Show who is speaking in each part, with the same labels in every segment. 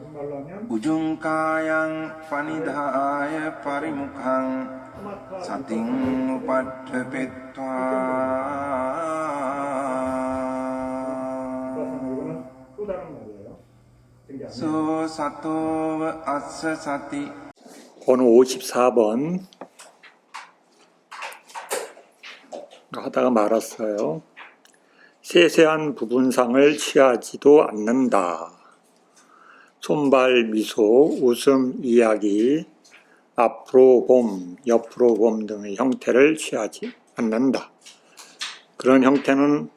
Speaker 1: 다른 말로 하면
Speaker 2: 우중가양 파니다야 파리묵항 사팅 우파트페트와
Speaker 1: 이거는 또 다른 말이에요.
Speaker 2: 소사토 아스사티.
Speaker 3: 번호 54번 하다가 말았어요. 세세한 부분상을 취하지도 않는다. 손발, 미소, 웃음, 이야기, 앞으로 봄, 옆으로 봄 등의 형태를 취하지 않는다. 그런 형태는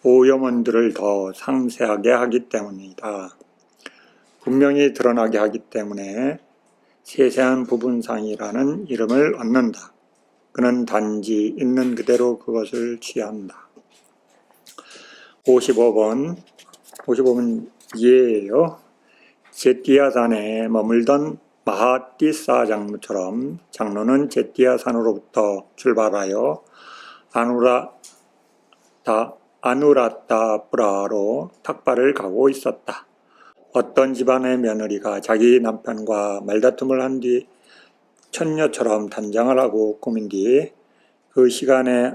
Speaker 3: 오염원들을 더 상세하게 하기 때문이다. 분명히 드러나게 하기 때문에 세세한 부분상이라는 이름을 얻는다. 그는 단지 있는 그대로 그것을 취한다. 55번 예예요. 제띠아산에 머물던 마하띠사 장로처럼 장로는 제띠아산으로부터 출발하여 아누라타푸라로 탁발을 가고 있었다. 어떤 집안의 며느리가 자기 남편과 말다툼을 한 뒤 천녀처럼 단장을 하고 꾸민 뒤 그 시간에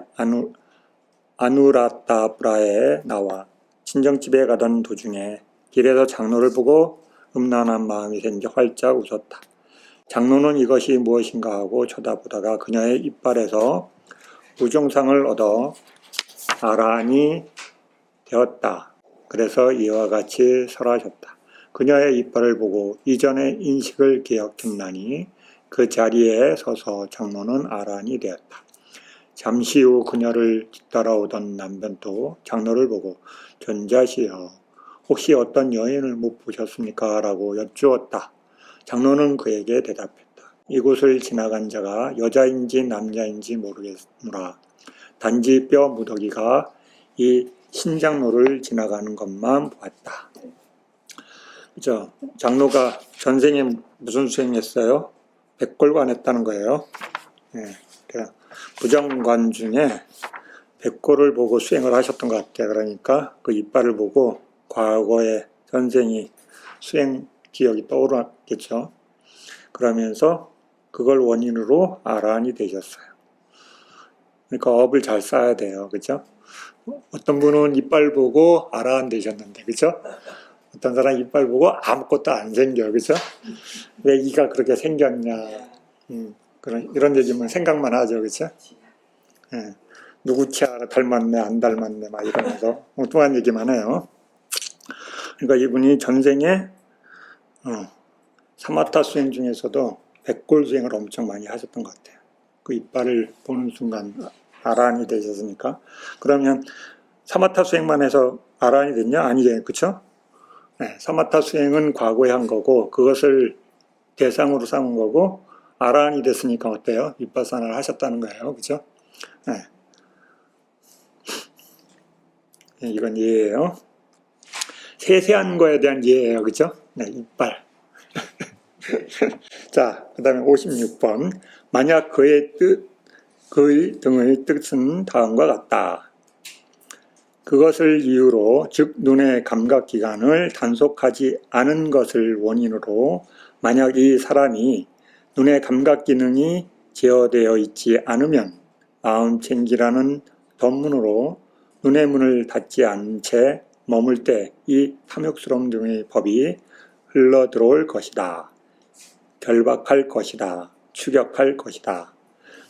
Speaker 3: 아누라타푸라에 나와 친정집에 가던 도중에 길에서 장로를 보고 음란한 마음이 생겨 활짝 웃었다. 장로는 이것이 무엇인가 하고 쳐다보다가 그녀의 이빨에서 우종상을 얻어 아란이 되었다. 그래서 이와 같이 설하셨다. 그녀의 이빨을 보고 이전의 인식을 기억했나니 그 자리에 서서 장로는 아란이 되었다. 잠시 후 그녀를 뒤따라오던 남편도 장로를 보고 존자시여 혹시 어떤 여인을 못 보셨습니까? 라고 여쭈었다. 장로는 그에게 대답했다. 이곳을 지나간 자가 여자인지 남자인지 모르겠노라. 단지 뼈 무더기가 이 신장로를 지나가는 것만 보았다. 그죠? 장로가 전생에 무슨 수행했어요? 백골관 했다는 거예요. 네, 부정관 중에 백골을 보고 수행을 하셨던 것 같아요. 그러니까 그 이빨을 보고 과거의 전생이 수행 기억이 떠오르겠죠. 그러면서 그걸 원인으로 아란이 되셨어요. 그러니까 업을 잘 쌓아야 돼요. 그죠? 어떤 분은 이빨 보고 아란 되셨는데, 그죠? 어떤 사람 이빨 보고 아무것도 안 생겨, 그죠? 왜 이가 그렇게 생겼냐. 이런 얘기면 생각만 하죠, 그죠? 예, 누구 치아 닮았네, 안 닮았네, 막 이러면서 엉뚱한 얘기만 해요. 그러니까 이분이 전생에 사마타 수행 중에서도 백골 수행을 엄청 많이 하셨던 것 같아요. 그 이빨을 보는 순간 아란이 되셨으니까. 그러면 사마타 수행만 해서 아란이 됐냐? 아니죠, 그렇죠? 네, 사마타 수행은 과거에 한 거고 그것을 대상으로 삼은 거고 아란이 됐으니까 어때요? 윗바사나를 하셨다는 거예요, 그렇죠? 네. 이건 이해예요. 세세한 거에 대한 이해예요, 그렇죠? 네, 이빨. 자, 그 다음에 56번. 만약 그의 등의 뜻은 다음과 같다. 그것을 이유로, 즉 눈의 감각기관을 단속하지 않은 것을 원인으로 만약 이 사람이 눈의 감각기능이 제어되어 있지 않으면 마음챙기라는 덧문으로 눈의 문을 닫지 않은 채 머물 때 이 탐욕스러움 등의 법이 흘러들어올 것이다. 결박할 것이다. 추격할 것이다.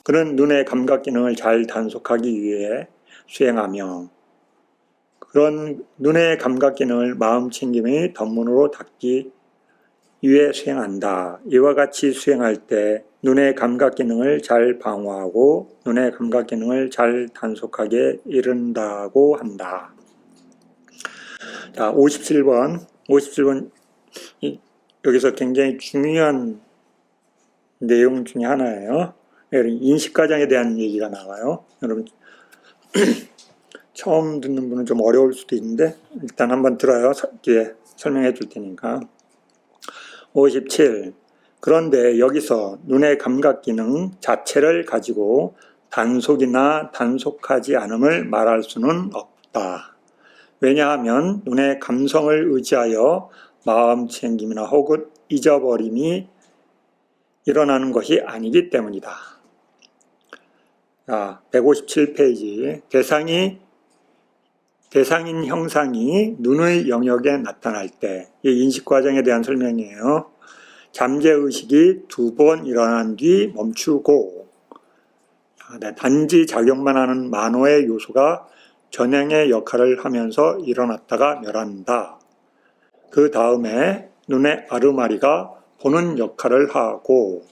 Speaker 3: 그는 눈의 감각기능을 잘 단속하기 위해 수행하며 그런 눈의 감각기능을 마음챙김의 덧문으로 닫기 위해 수행한다. 이와 같이 수행할 때 눈의 감각기능을 잘 방어하고 눈의 감각기능을 잘 단속하게 이른다고 한다. 자, 57번 여기서 굉장히 중요한 내용 중에 하나예요. 인식과정에 대한 얘기가 나와요. 여러분 처음 듣는 분은 좀 어려울 수도 있는데 일단 한번 들어요. 뒤에 설명해 줄 테니까. 57. 그런데 여기서 눈의 감각기능 자체를 가지고 단속이나 단속하지 않음을 말할 수는 없다. 왜냐하면 눈의 감성을 의지하여 마음 챙김이나 혹은 잊어버림이 일어나는 것이 아니기 때문이다. 157페이지. 대상인 형상이 눈의 영역에 나타날 때, 이 인식과정에 대한 설명이에요. 잠재의식이 2번 일어난 뒤 멈추고, 단지 작용만 하는 만호의 요소가 전행의 역할을 하면서 일어났다가 멸한다. 그 다음에 눈의 아르마리가 보는 역할을 하고,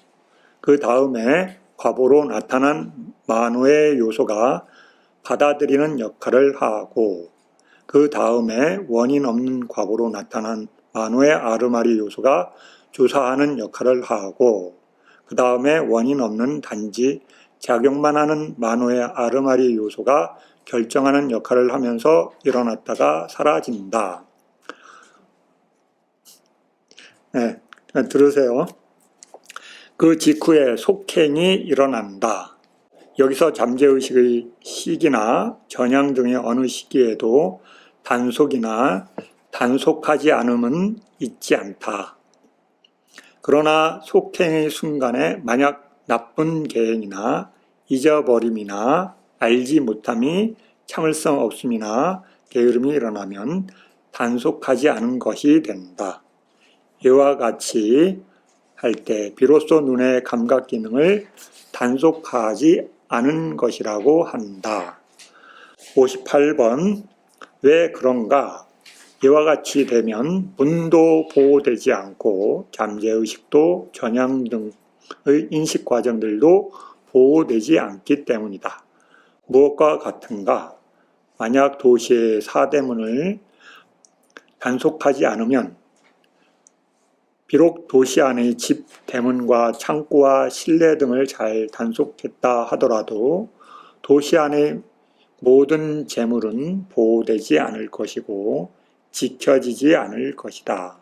Speaker 3: 그 다음에 과보로 나타난 만호의 요소가 받아들이는 역할을 하고, 그 다음에 원인 없는 과보로 나타난 만호의 아르마리 요소가 조사하는 역할을 하고, 그 다음에 원인 없는 단지 작용만 하는 만호의 아르마리 요소가 결정하는 역할을 하면서 일어났다가 사라진다. 네, 들으세요. 그 직후에 속행이 일어난다. 여기서 잠재의식의 시기나 전향 등의 어느 시기에도 단속이나 단속하지 않음은 있지 않다. 그러나 속행의 순간에 만약 나쁜 계행이나 잊어버림이나 알지 못함이 참을성 없음이나 게으름이 일어나면 단속하지 않은 것이 된다. 이와 같이 할 때 비로소 눈의 감각 기능을 단속하지 않은 것이라고 한다. 58번. 왜 그런가? 이와 같이 되면 문도 보호되지 않고 잠재의식도 전향 등의 인식 과정들도 보호되지 않기 때문이다. 무엇과 같은가? 만약 도시의 사대문을 단속하지 않으면 비록 도시 안의 집, 대문과 창고와 실내 등을 잘 단속했다 하더라도 도시 안의 모든 재물은 보호되지 않을 것이고 지켜지지 않을 것이다.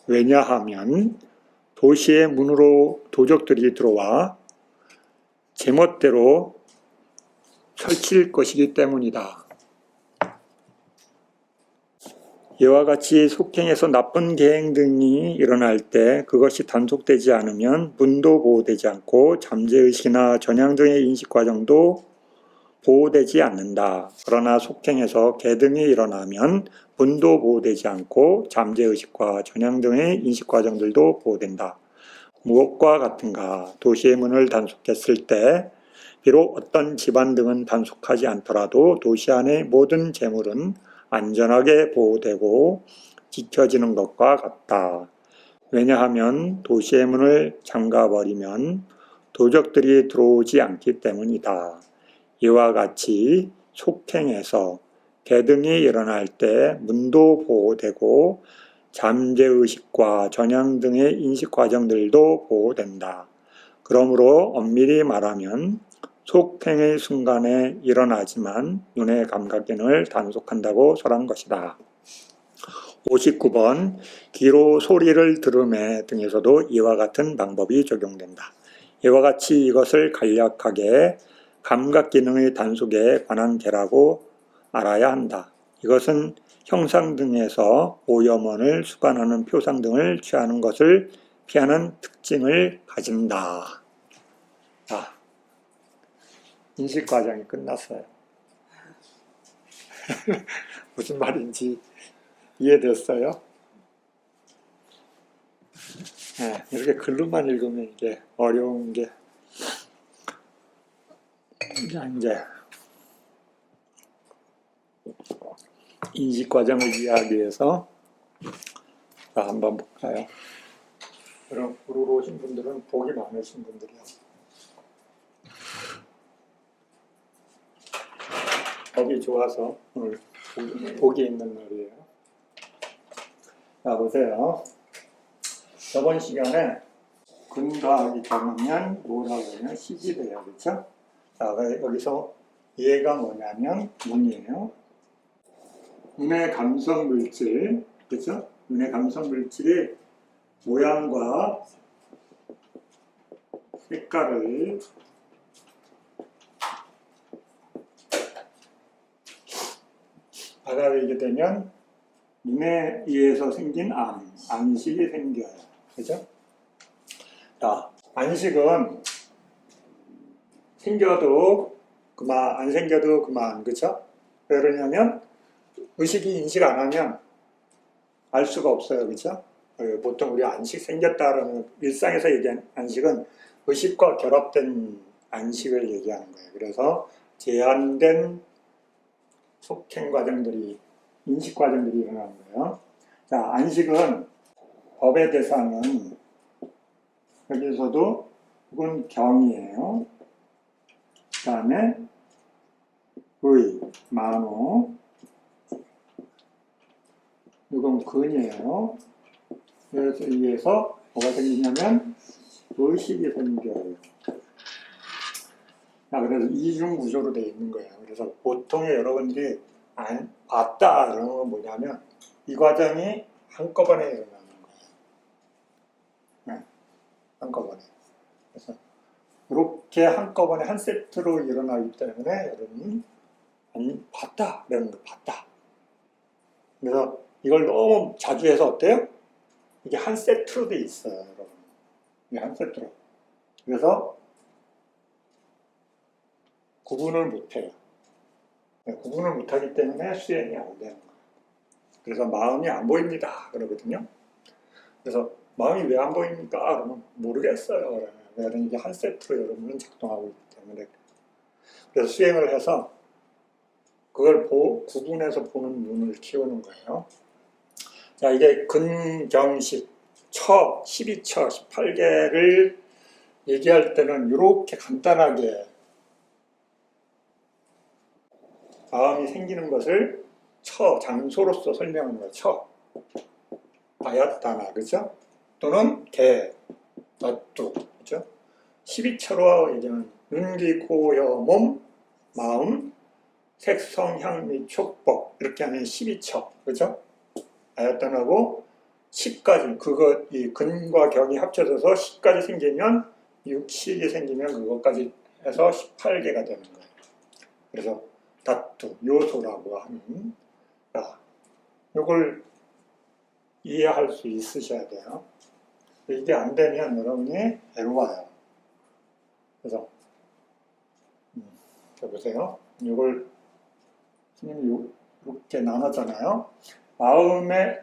Speaker 3: 왜냐하면 도시의 문으로 도적들이 들어와 제멋대로 설칠 것이기 때문이다. 이와 같이 속행에서 나쁜 계행 등이 일어날 때 그것이 단속되지 않으면 문도 보호되지 않고 잠재의식이나 전향 등의 인식과정도 보호되지 않는다. 그러나 속행에서 계등이 일어나면 문도 보호되지 않고 잠재의식과 전향 등의 인식과정들도 보호된다. 무엇과 같은가? 도시의 문을 단속했을 때 비록 어떤 집안 등은 단속하지 않더라도 도시 안의 모든 재물은 안전하게 보호되고 지켜지는 것과 같다. 왜냐하면 도시의 문을 잠가버리면 도적들이 들어오지 않기 때문이다. 이와 같이 속행에서 계등이 일어날 때 문도 보호되고 잠재의식과 전향 등의 인식 과정들도 보호된다. 그러므로 엄밀히 말하면 속행의 순간에 일어나지만 눈의 감각기능을 단속한다고 설한 것이다. 59번. 귀로 소리를 들음에 등에서도 이와 같은 방법이 적용된다. 이와 같이 이것을 간략하게 감각기능의 단속에 관한 개라고 알아야 한다. 이것은 형상 등에서 오염원을 수반하는 표상 등을 취하는 것을 피하는 특징을 가진다. 인식 과정이 끝났어요. 무슨 말인지 이해됐어요? 네, 이렇게 글로만 읽으면 이게 어려운 게 이제 인식 과정을 이해하기 위해서 한번 볼까요? 그럼 부르러 오신 분들은 복이 많으신 분들이요. 복이 좋아서 오늘 복이 있는 날이에요. 자, 보세요. 저번 시간에 근거하기 적으면 뭐라고 하면 시집이에요. 그렇죠? 자, 여기서 얘가 뭐냐면 문이에요. 눈의 감성 물질, 그렇죠? 눈의 감성 물질이 모양과 색깔을 받아들이게 되면 눈에 의해서 생긴 안식이 생겨요. 그죠? 자, 안식은 생겨도 그만, 안 생겨도 그만, 그죠? 왜 그러냐면, 의식이 인식 안 하면 알 수가 없어요. 그죠? 보통 우리 안식 생겼다라는 일상에서 얘기한 안식은 의식과 결합된 안식을 얘기하는 거예요. 그래서 제한된 속행 과정들이, 인식 과정들이 일어나는 거예요. 자, 안식은 법의 대상은 여기서도 이건 경이에요. 그 다음에 의, 만호, 이건 근이에요. 그래서 의해서 뭐가 생기냐면 의식이 생겨요. 그래서 이중 구조로 되어 있는 거예요. 그래서 보통에 여러분들이 봤다 이런 건 뭐냐면 이 과정이 한꺼번에 일어나는 거예요. 네, 한꺼번에. 그래서 이렇게 한꺼번에 한 세트로 일어나기 때문에 여러분이 봤다 이런 거 봤다. 그래서 이걸 너무 자주 해서 어때요? 이게 한 세트로 돼 있어요, 여러분. 이게 한 세트로. 그래서 구분을 못해요. 구분을 못하기 때문에 수행이 안 되는 거예요. 그래서 마음이 안 보입니다. 그러거든요. 그래서 마음이 왜 안 보입니까? 그러면 모르겠어요. 왜냐면 이게 한 세트로 여러분은 작동하고 있기 때문에. 그래서 수행을 해서 그걸 구분해서 보는 눈을 키우는 거예요. 자, 이게 근경식, 처, 12처, 18개를 얘기할 때는 이렇게 간단하게 마음이 생기는 것을 처, 장소로서 설명하는 거예요. 처, 아야따나, 그죠? 또는 개, 나뚜, 그죠? 12처로 얘기하면 눈, 귀, 코, 여, 몸, 마음, 색, 성, 향, 및 촉법 이렇게 하면 12처, 그죠? 아야따나고 10까지, 그거, 이 근과 경이 합쳐져서 10까지 생기면, 육식이 생기면 그것까지 해서 18개가 되는 거예요. 그래서 다투, 요소라고 하는, 이걸 이해할 수 있으셔야 돼요. 이게 안 되면 여러분이 애로와요. 그래서, 보세요. 이걸, 스님이 이렇게 나눴잖아요. 마음에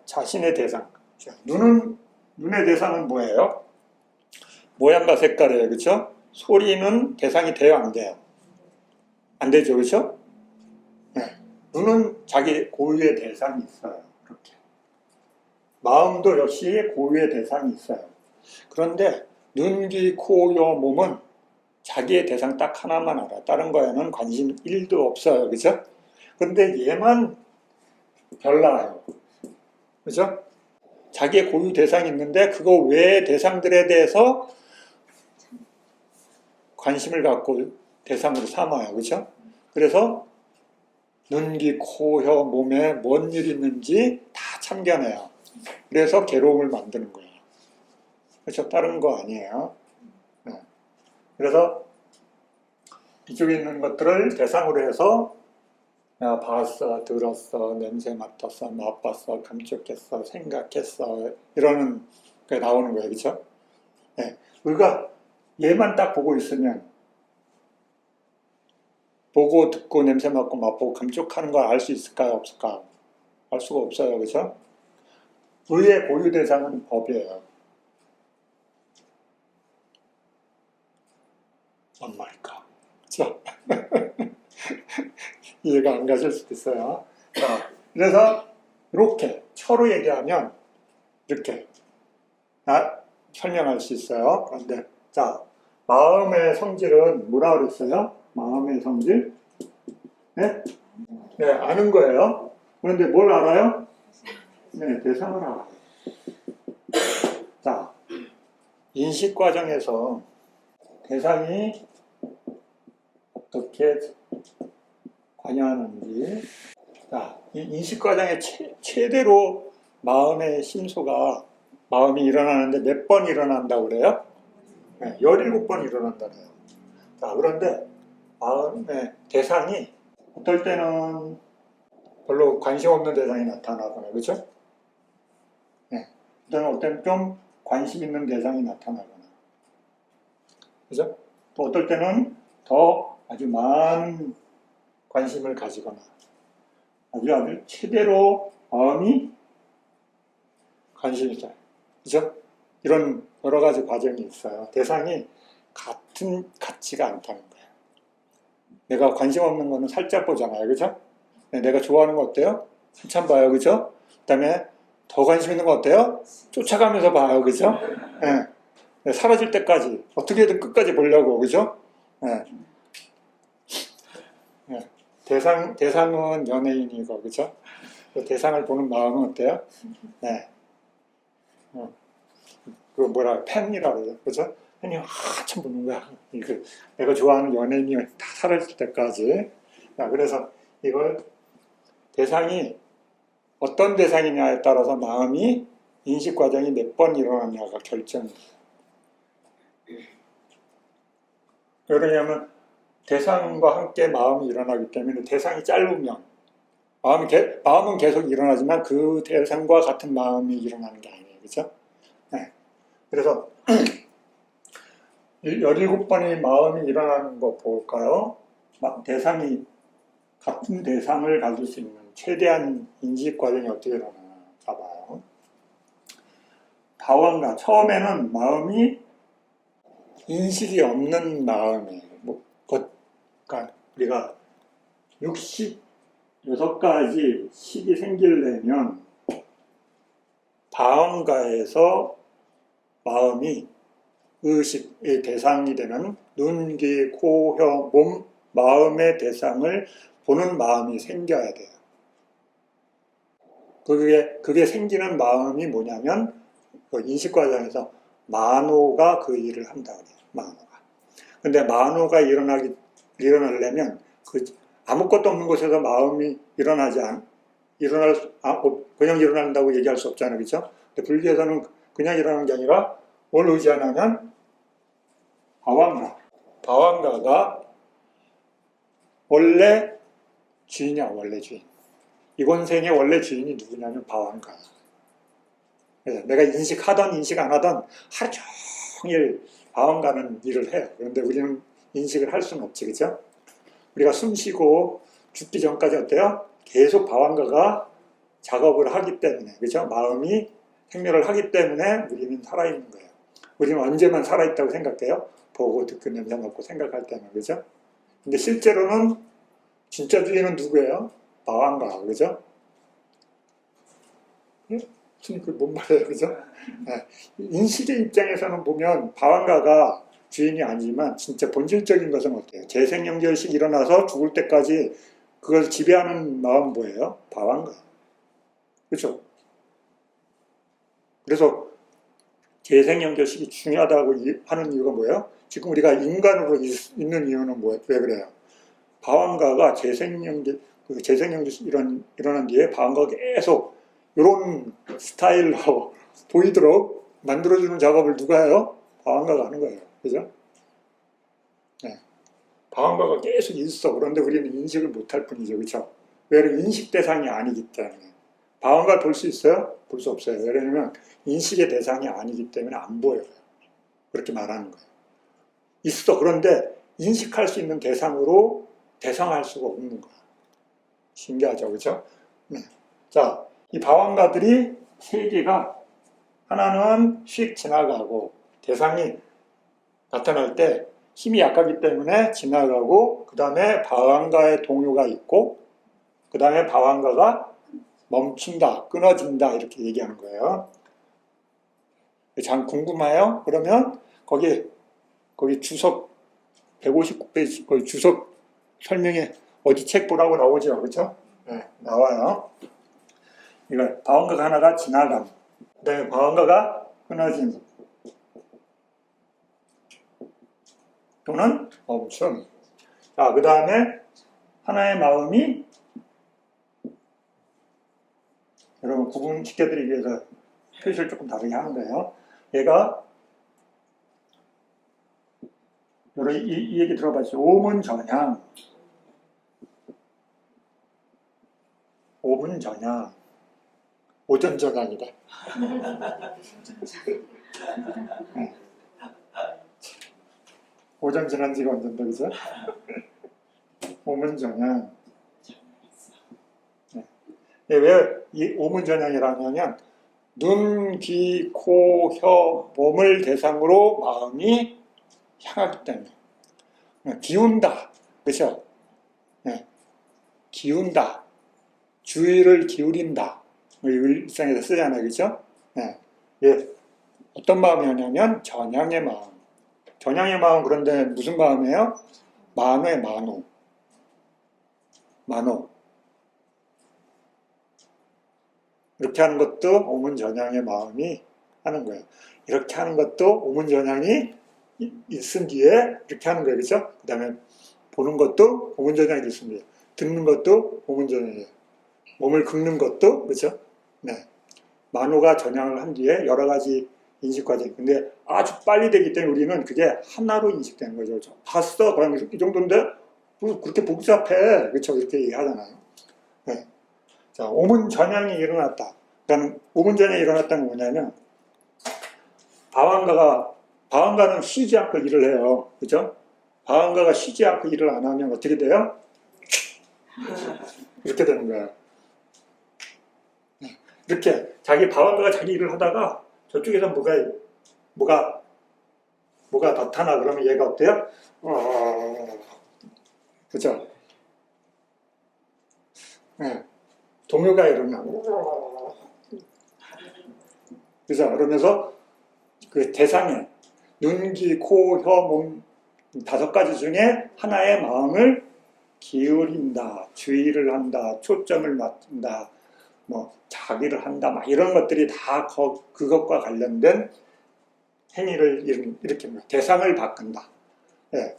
Speaker 3: 자신의 대상. 눈의 대상은 뭐예요? 모양과 색깔이에요. 그렇죠? 소리는 대상이 돼요, 안 돼요? 안 되죠, 그렇죠? 네. 눈은 자기 고유의 대상이 있어요. 이렇게. 마음도 역시 고유의 대상이 있어요. 그런데 눈, 귀, 코, 여, 몸은 자기의 대상 딱 하나만 알아. 다른 거에는 관심 1도 없어요. 그렇죠? 그런데 얘만 별나요. 그렇죠? 자기의 고유 대상이 있는데 그거 외의 대상들에 대해서 관심을 갖고 대상으로 삼아요. 그렇죠? 그래서 눈, 귀, 코, 혀, 몸에 뭔 일이 있는지 다 참견해요. 그래서 괴로움을 만드는 거예요. 그렇죠? 다른 거 아니에요. 네. 그래서 이쪽에 있는 것들을 대상으로 해서 야, 봤어, 들었어, 냄새 맡았어, 맛봤어, 감촉했어, 생각했어 이러는 게 나오는 거예요. 그렇죠? 네. 우리가 얘만 딱 보고 있으면 보고 듣고 냄새 맡고 맛보고 감촉하는 걸 알 수 있을까요? 없을까요? 알 수가 없어요. 그렇죠? 의의 고유 대상은 법이에요. 엄마니까. 그렇죠? 이해가 안 가실 수도 있어요. 자, 그래서 이렇게 처로 얘기하면 이렇게 설명할 수 있어요. 그런데 자, 마음의 성질은 뭐라 그랬어요? 마음의 성질? 네? 네, 아는 거예요. 그런데 뭘 알아요? 네, 대상을 알아요. 자, 인식 과정에서 대상이 어떻게 관여하는지. 자, 이 인식 과정의 최대로 마음의 심소가 마음이 일어나는데 몇 번 일어난다고 그래요? 네, 17번 일어난다고 해요. 자, 그런데 마음의 대상이 어떨 때는 별로 관심 없는 대상이 나타나거나, 그렇죠? 네. 어떨 때는 좀 관심 있는 대상이 나타나거나, 그죠? 또 어떨 때는 더 아주 많은 관심을 가지거나, 아주 최대로 마음이 관심이 있어요. 그죠? 이런 여러 가지 과정이 있어요. 대상이 같지가 않다는 거예요. 내가 관심 없는 거는 살짝 보잖아요. 그죠? 네, 내가 좋아하는 거 어때요? 한참 봐요. 그죠? 그 다음에 더 관심 있는 거 어때요? 쫓아가면서 봐요. 그죠? 네. 네, 사라질 때까지 어떻게든 끝까지 보려고. 그죠? 네. 네. 대상은 연예인이고, 그죠? 대상을 보는 마음은 어때요? 네. 그 팬이라고 그러죠. 그죠? 팬이 한참 보는 거야. 내가 좋아하는 연예인이 다 사라질 때까지. 그래서 이걸 대상이 어떤 대상이냐에 따라서 마음이 인식 과정이 몇 번 일어나냐가 결정돼요. 왜냐하면 대상과 함께 마음이 일어나기 때문에 대상이 짧으면 마음은 계속 일어나지만 그 대상과 같은 마음이 일어나는 게 아니에요. 그렇죠? 네. 그래서 17번의 마음이 일어나는 거 볼까요? 대상이 같은 대상을 가질 수 있는 최대한 인식 과정이 어떻게 일어나나 봐봐요. 다원가 처음에는 마음이 인식이 없는 마음이에요. 그러니까 우리가 66가지 식이 생기려면 다원가에서 마음이 의식의 대상이 되는 눈, 귀, 코, 혀, 몸, 마음의 대상을 보는 마음이 생겨야 돼요. 그게 생기는 마음이 뭐냐면 그 인식 과정에서 만호가 그 일을 한다 그래요. 만호가. 근데 만호가 일어나려면 아무것도 없는 곳에서 마음이 그냥 일어난다고 얘기할 수 없잖아요. 그렇죠? 근데 불교에서는 그냥 일어나는 게 아니라 뭘 의지하냐면 바왕가가 원래 주인이야. 원래 주인. 이번 생의 원래 주인이 누구냐면 바왕가. 내가 인식하던 인식 안 하던 하루 종일 바왕가는 일을 해요. 그런데 우리는 인식을 할 수는 없지. 그죠? 우리가 숨 쉬고 죽기 전까지 어때요? 계속 바왕가가 작업을 하기 때문에, 그죠? 마음이 생멸을 하기 때문에 우리는 살아있는 거예요. 우리는 언제만 살아있다고 생각해요? 보고 듣고 냄새 맡고 생각할 때는, 그죠? 근데 실제로는 진짜 주인은 누구예요? 바왕가, 그죠? 뭔 말이에요, 그죠? 네. 인식의 입장에서는 보면 바왕가가 주인이 아니지만 진짜 본질적인 것은 어때요? 재생연결식 일어나서 죽을 때까지 그걸 지배하는 마음 뭐예요? 바왕가. 그렇죠? 그래서 재생연결식이 중요하다고 하는 이유가 뭐예요? 지금 우리가 인간으로 있는 이유는 왜 그래요? 바왕가가 재생연결식 일어난 뒤에 바왕가가 계속 이런 스타일로 보이도록 만들어주는 작업을 누가 해요? 바왕가가 하는 거예요. 그죠? 네. 바왕가가 계속 있어. 그런데 우리는 인식을 못할 뿐이죠. 그렇죠? 왜냐면 인식 대상이 아니기 때문에. 바왕가를 볼 수 있어요? 볼 수 없어요. 왜냐면 인식의 대상이 아니기 때문에 안 보여요. 그렇게 말하는 거예요. 있어. 그런데 인식할 수 있는 대상으로 대상할 수가 없는 거야. 신기하죠. 그렇죠? 네. 자, 이 바왕가들이 세 개가 하나는 휙 지나가고 대상이 나타날 때 힘이 약하기 때문에 지나가고 그 다음에 바왕가의 동요가 있고 그 다음에 바왕가가 멈춘다, 끊어진다 이렇게 얘기하는 거예요. 참 궁금해요? 그러면 거기 주석 159페이지 거기 주석 설명에 어디 책 보라고 나오죠, 그렇죠? 네, 나와요. 이거 바왕가가 하나가 지나감, 그다음에 바왕가가 끊어짐 또는 멈춤. 자, 그 다음에 하나의 마음이 여러분 구분시켜드리기 위해서 표시를 조금 다르게 하는 거예요. 얘가 여러분 이 얘기 들어봤죠? 오문전향. 5분 전야, 오전 전야이다. 오전 지난 지가 언젠데, 그죠? 5분 전야. 왜 이 5분 전야이라냐면, 눈, 귀, 코, 혀, 몸을 대상으로 마음이 향하기 때문에. 기운다. 그죠? 네. 기운다. 주의를 기울인다. 일상에서 쓰잖아요. 그죠? 네. 예. 어떤 마음이냐면, 전향의 마음. 전향의 마음, 그런데 무슨 마음이에요? 만호의 만호. 만호. 이렇게 하는 것도 오문전향의 마음이 하는 거예요. 이렇게 하는 것도 오문전향이 있은 뒤에 이렇게 하는 거예요. 그렇죠? 그 다음에 보는 것도 오문전향이 있습니다. 듣는 것도 오문전향이에요. 몸을 긁는 것도, 그렇죠? 네. 만호가 전향을 한 뒤에 여러 가지 인식 과정. 근데 아주 빨리 되기 때문에 우리는 그게 하나로 인식되는 거죠. 봤어? 그럼 이 정도인데? 그렇게 복잡해. 그렇죠? 이렇게 얘기하잖아요. 네. 자, 오문전향이 일어났다. 그러니까 오문전향이 일어났다는 건 뭐냐면, 방황가는 쉬지 않고 일을 해요. 그죠? 방황가가 쉬지 않고 일을 안 하면 어떻게 돼요? 이렇게 되는 거예요. 이렇게 방황가가 자기 일을 하다가 저쪽에서 뭐가 나타나. 그러면 얘가 어때요? 그죠? 네. 동요가 일어나고. 그죠? 그러면서 그 대상에 눈, 귀, 코, 혀, 몸 5가지 중에 하나의 마음을 기울인다, 주의를 한다, 초점을 맞춘다, 뭐 자기를 한다, 막 이런 것들이 다 그것과 관련된 행위를 일으킵니다. 대상을 바꾼다. 예.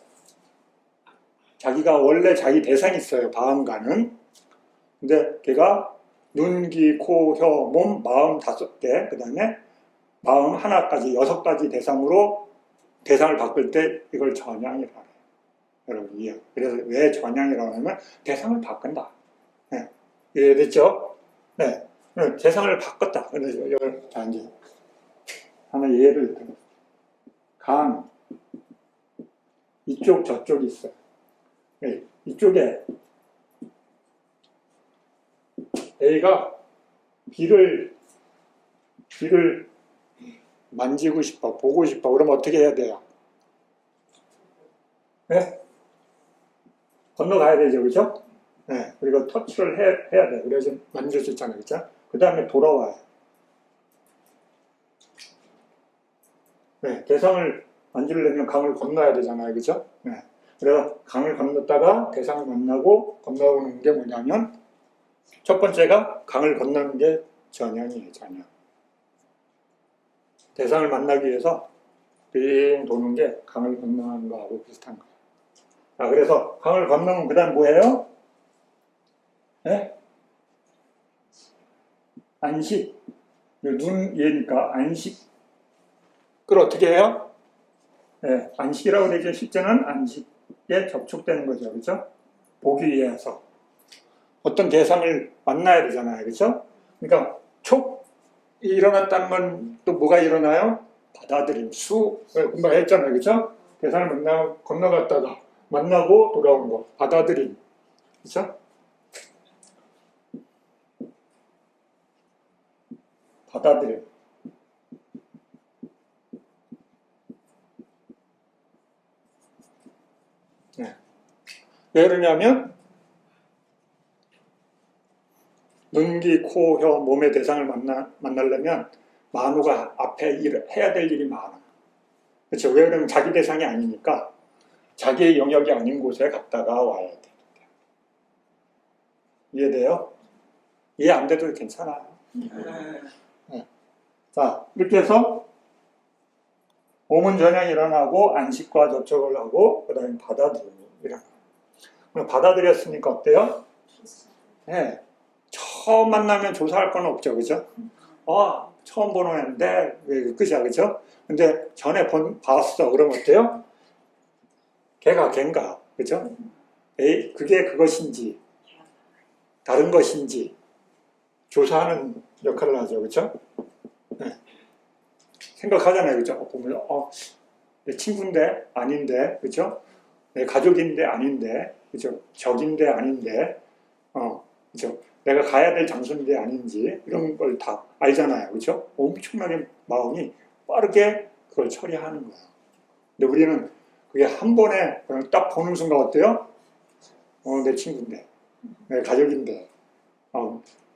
Speaker 3: 자기가 원래 자기 대상이 있어요. 방황가는. 근데 걔가 눈, 귀, 코, 혀, 몸, 마음 5개, 그 다음에 마음 하나까지 6가지 대상으로 대상을 바꿀 때 이걸 전향이라고 해요. 여러분 이해요. 그래서 왜 전향이라고 하면 대상을 바꾼다. 네. 이해됐죠? 네. 대상을 바꿨다. 그래서 이걸 자 이제 하나 예를 들어. 강 이쪽 저쪽이 있어요. 네. 이쪽에 A가 B를 만지고 싶어, 보고 싶어. 그러면 어떻게 해야 돼요? 네? 건너가야 되죠, 그죠? 네. 그리고 터치를 해야 돼요. 그래서 만질 수 있잖아요, 그죠? 그 다음에 돌아와요. 네. 대상을 만지려면 강을 건너야 되잖아요, 그죠? 네. 그래서 강을 건넜다가 대상을 만나고 건너오는 게 뭐냐면, 첫 번째가 강을 건너는 게 전향이에요, 전향. 대상을 만나기 위해서 빙 도는 게 강을 건너는 거하고 비슷한 거예요. 자, 그래서 강을 건너면 그 다음 뭐예요? 네? 안식. 눈 얘니까 안식. 그걸 어떻게 해요? 네, 안식이라고 되죠. 실제는 안식에 접촉되는 거죠. 그렇죠? 보기 위해서. 어떤 대상을 만나야 되잖아요. 그렇죠? 그러니까 촉이 일어났다는 건 또 뭐가 일어나요? 받아들임, 금방 했잖아요. 그렇죠? 대상을 건너갔다가 만나고 돌아온 거. 받아들임. 그렇죠? 받아들임. 네. 왜 그러냐면 눈, 귀, 코, 혀, 몸의 대상을 만나려면 만호가 앞에 해야 될 일이 많아. 그렇죠? 왜 그러면 자기 대상이 아니니까 자기의 영역이 아닌 곳에 갔다가 와야 돼. 이해돼요? 이해 안 돼도 괜찮아요. 네. 자, 이렇게 해서 오문전향이 일어나고 안식과 접촉을 하고 그 다음에 받아들임이 일어나요. 받아들였으니까 어때요? 네. 처음 만나면 조사할 건 없죠, 그죠? 처음 보는 애인데 왜 끝이야, 그죠? 근데 전에 봤어, 그러면 어때요? 걔인가, 그죠? 그게 그것인지 다른 것인지 조사하는 역할을 하죠. 그렇죠? 네. 생각하잖아요. 그렇죠? 보면 내 친구인데 아닌데, 그렇죠? 내 가족인데 아닌데, 그렇죠? 적인데 아닌데, 그렇죠? 내가 가야 될 장소인데 아닌지 이런 걸 다 알잖아요. 그렇죠? 엄청나게 마음이 빠르게 그걸 처리하는 거예요. 근데 우리는 그게 한 번에 그냥 딱 보는 순간 어때요? 내 친구인데, 내 가족인데,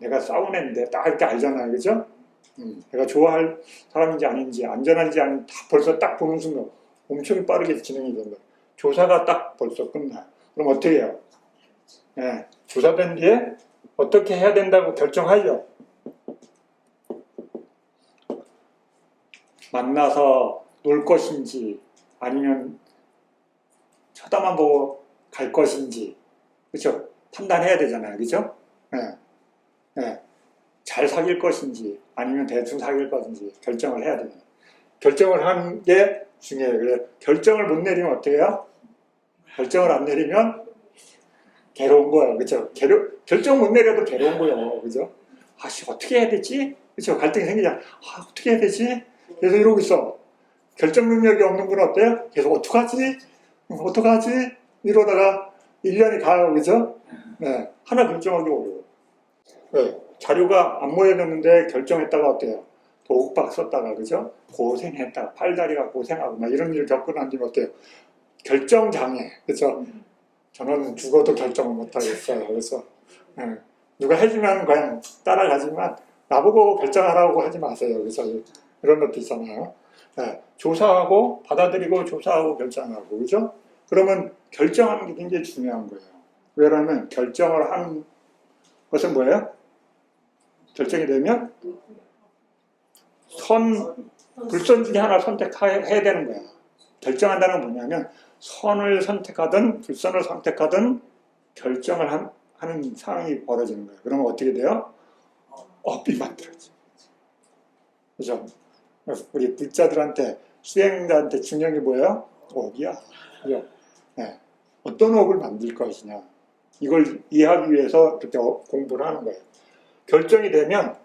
Speaker 3: 내가 싸운 애인데 딱 이렇게 알잖아요. 그죠? 내가 좋아할 사람인지 아닌지, 안전한지 아닌지 다 벌써 딱 보는 순간 엄청 빠르게 진행이 된다. 조사가 딱 벌써 끝나요. 그럼 어떻게 해요? 네, 조사된 뒤에 어떻게 해야 된다고 결정하죠. 만나서 놀 것인지 아니면 쳐다만 보고 갈 것인지, 그렇죠? 판단해야 되잖아요. 그렇죠? 네. 네. 잘 사귈 것인지 아니면 대충 사귈 것인지 결정을 해야 되잖아요. 결정을 하는 게 중요해요. 그래서 결정을 못 내리면 어떻게 해요? 결정을 안 내리면 괴로운 거예요. 그렇죠? 결정 못 내려도 괴로운 거예요. 그죠? 어떻게 해야 되지? 그렇죠? 갈등이 생기잖아. 어떻게 해야 되지? 그래서 이러고 있어. 결정 능력이 없는 분은 어때요? 계속 어떡하지? 이러다가 1년이 가요. 그죠? 네. 하나 결정하기 어려워. 네. 자료가 안 모여졌는데 결정했다가 어때요? 도박박 썼다가, 그죠? 고생했다가, 팔다리가 고생하고, 막 이런 일을 겪고 난 뒤면 어때요? 결정장애, 그죠? 저는 죽어도 결정을 못하겠어요. 그래서, 누가 해주면 그냥 따라가지만, 나보고 결정하라고 하지 마세요. 그래서 이런 것도 있잖아요. 네. 조사하고, 받아들이고, 조사하고, 결정하고, 그죠? 그러면 결정하는 게 굉장히 중요한 거예요. 왜냐하면 결정을 하는 것은 뭐예요? 결정이 되면 불선 중에 하나 선택해야 되는 거야. 결정한다는 건 뭐냐면 선을 선택하든 불선을 선택하든 결정을 하는 상황이 벌어지는 거예요. 그러면 어떻게 돼요? 업이 만들어져. 그죠? 우리 불자들한테, 수행자한테 중요한 게 뭐예요? 업이야. 그죠? 네. 어떤 업을 만들 것이냐. 이걸 이해하기 위해서 그렇게 공부를 하는 거예요. 결정이 되면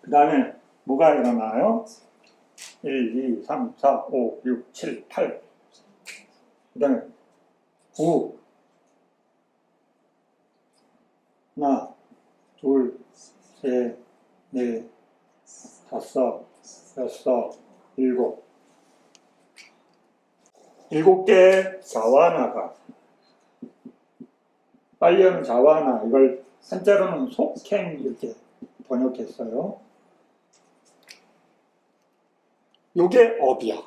Speaker 3: 그 다음에 뭐가 일어나요? 1, 2, 3, 4, 5, 6, 7, 8 그 다음에 9 하나, 둘, 셋, 넷, 다섯, 여섯, 일곱 7개의 자와나가 빨리 하는 자와나, 이걸 한자로는 속행 이렇게 번역했어요. 요게 업이야.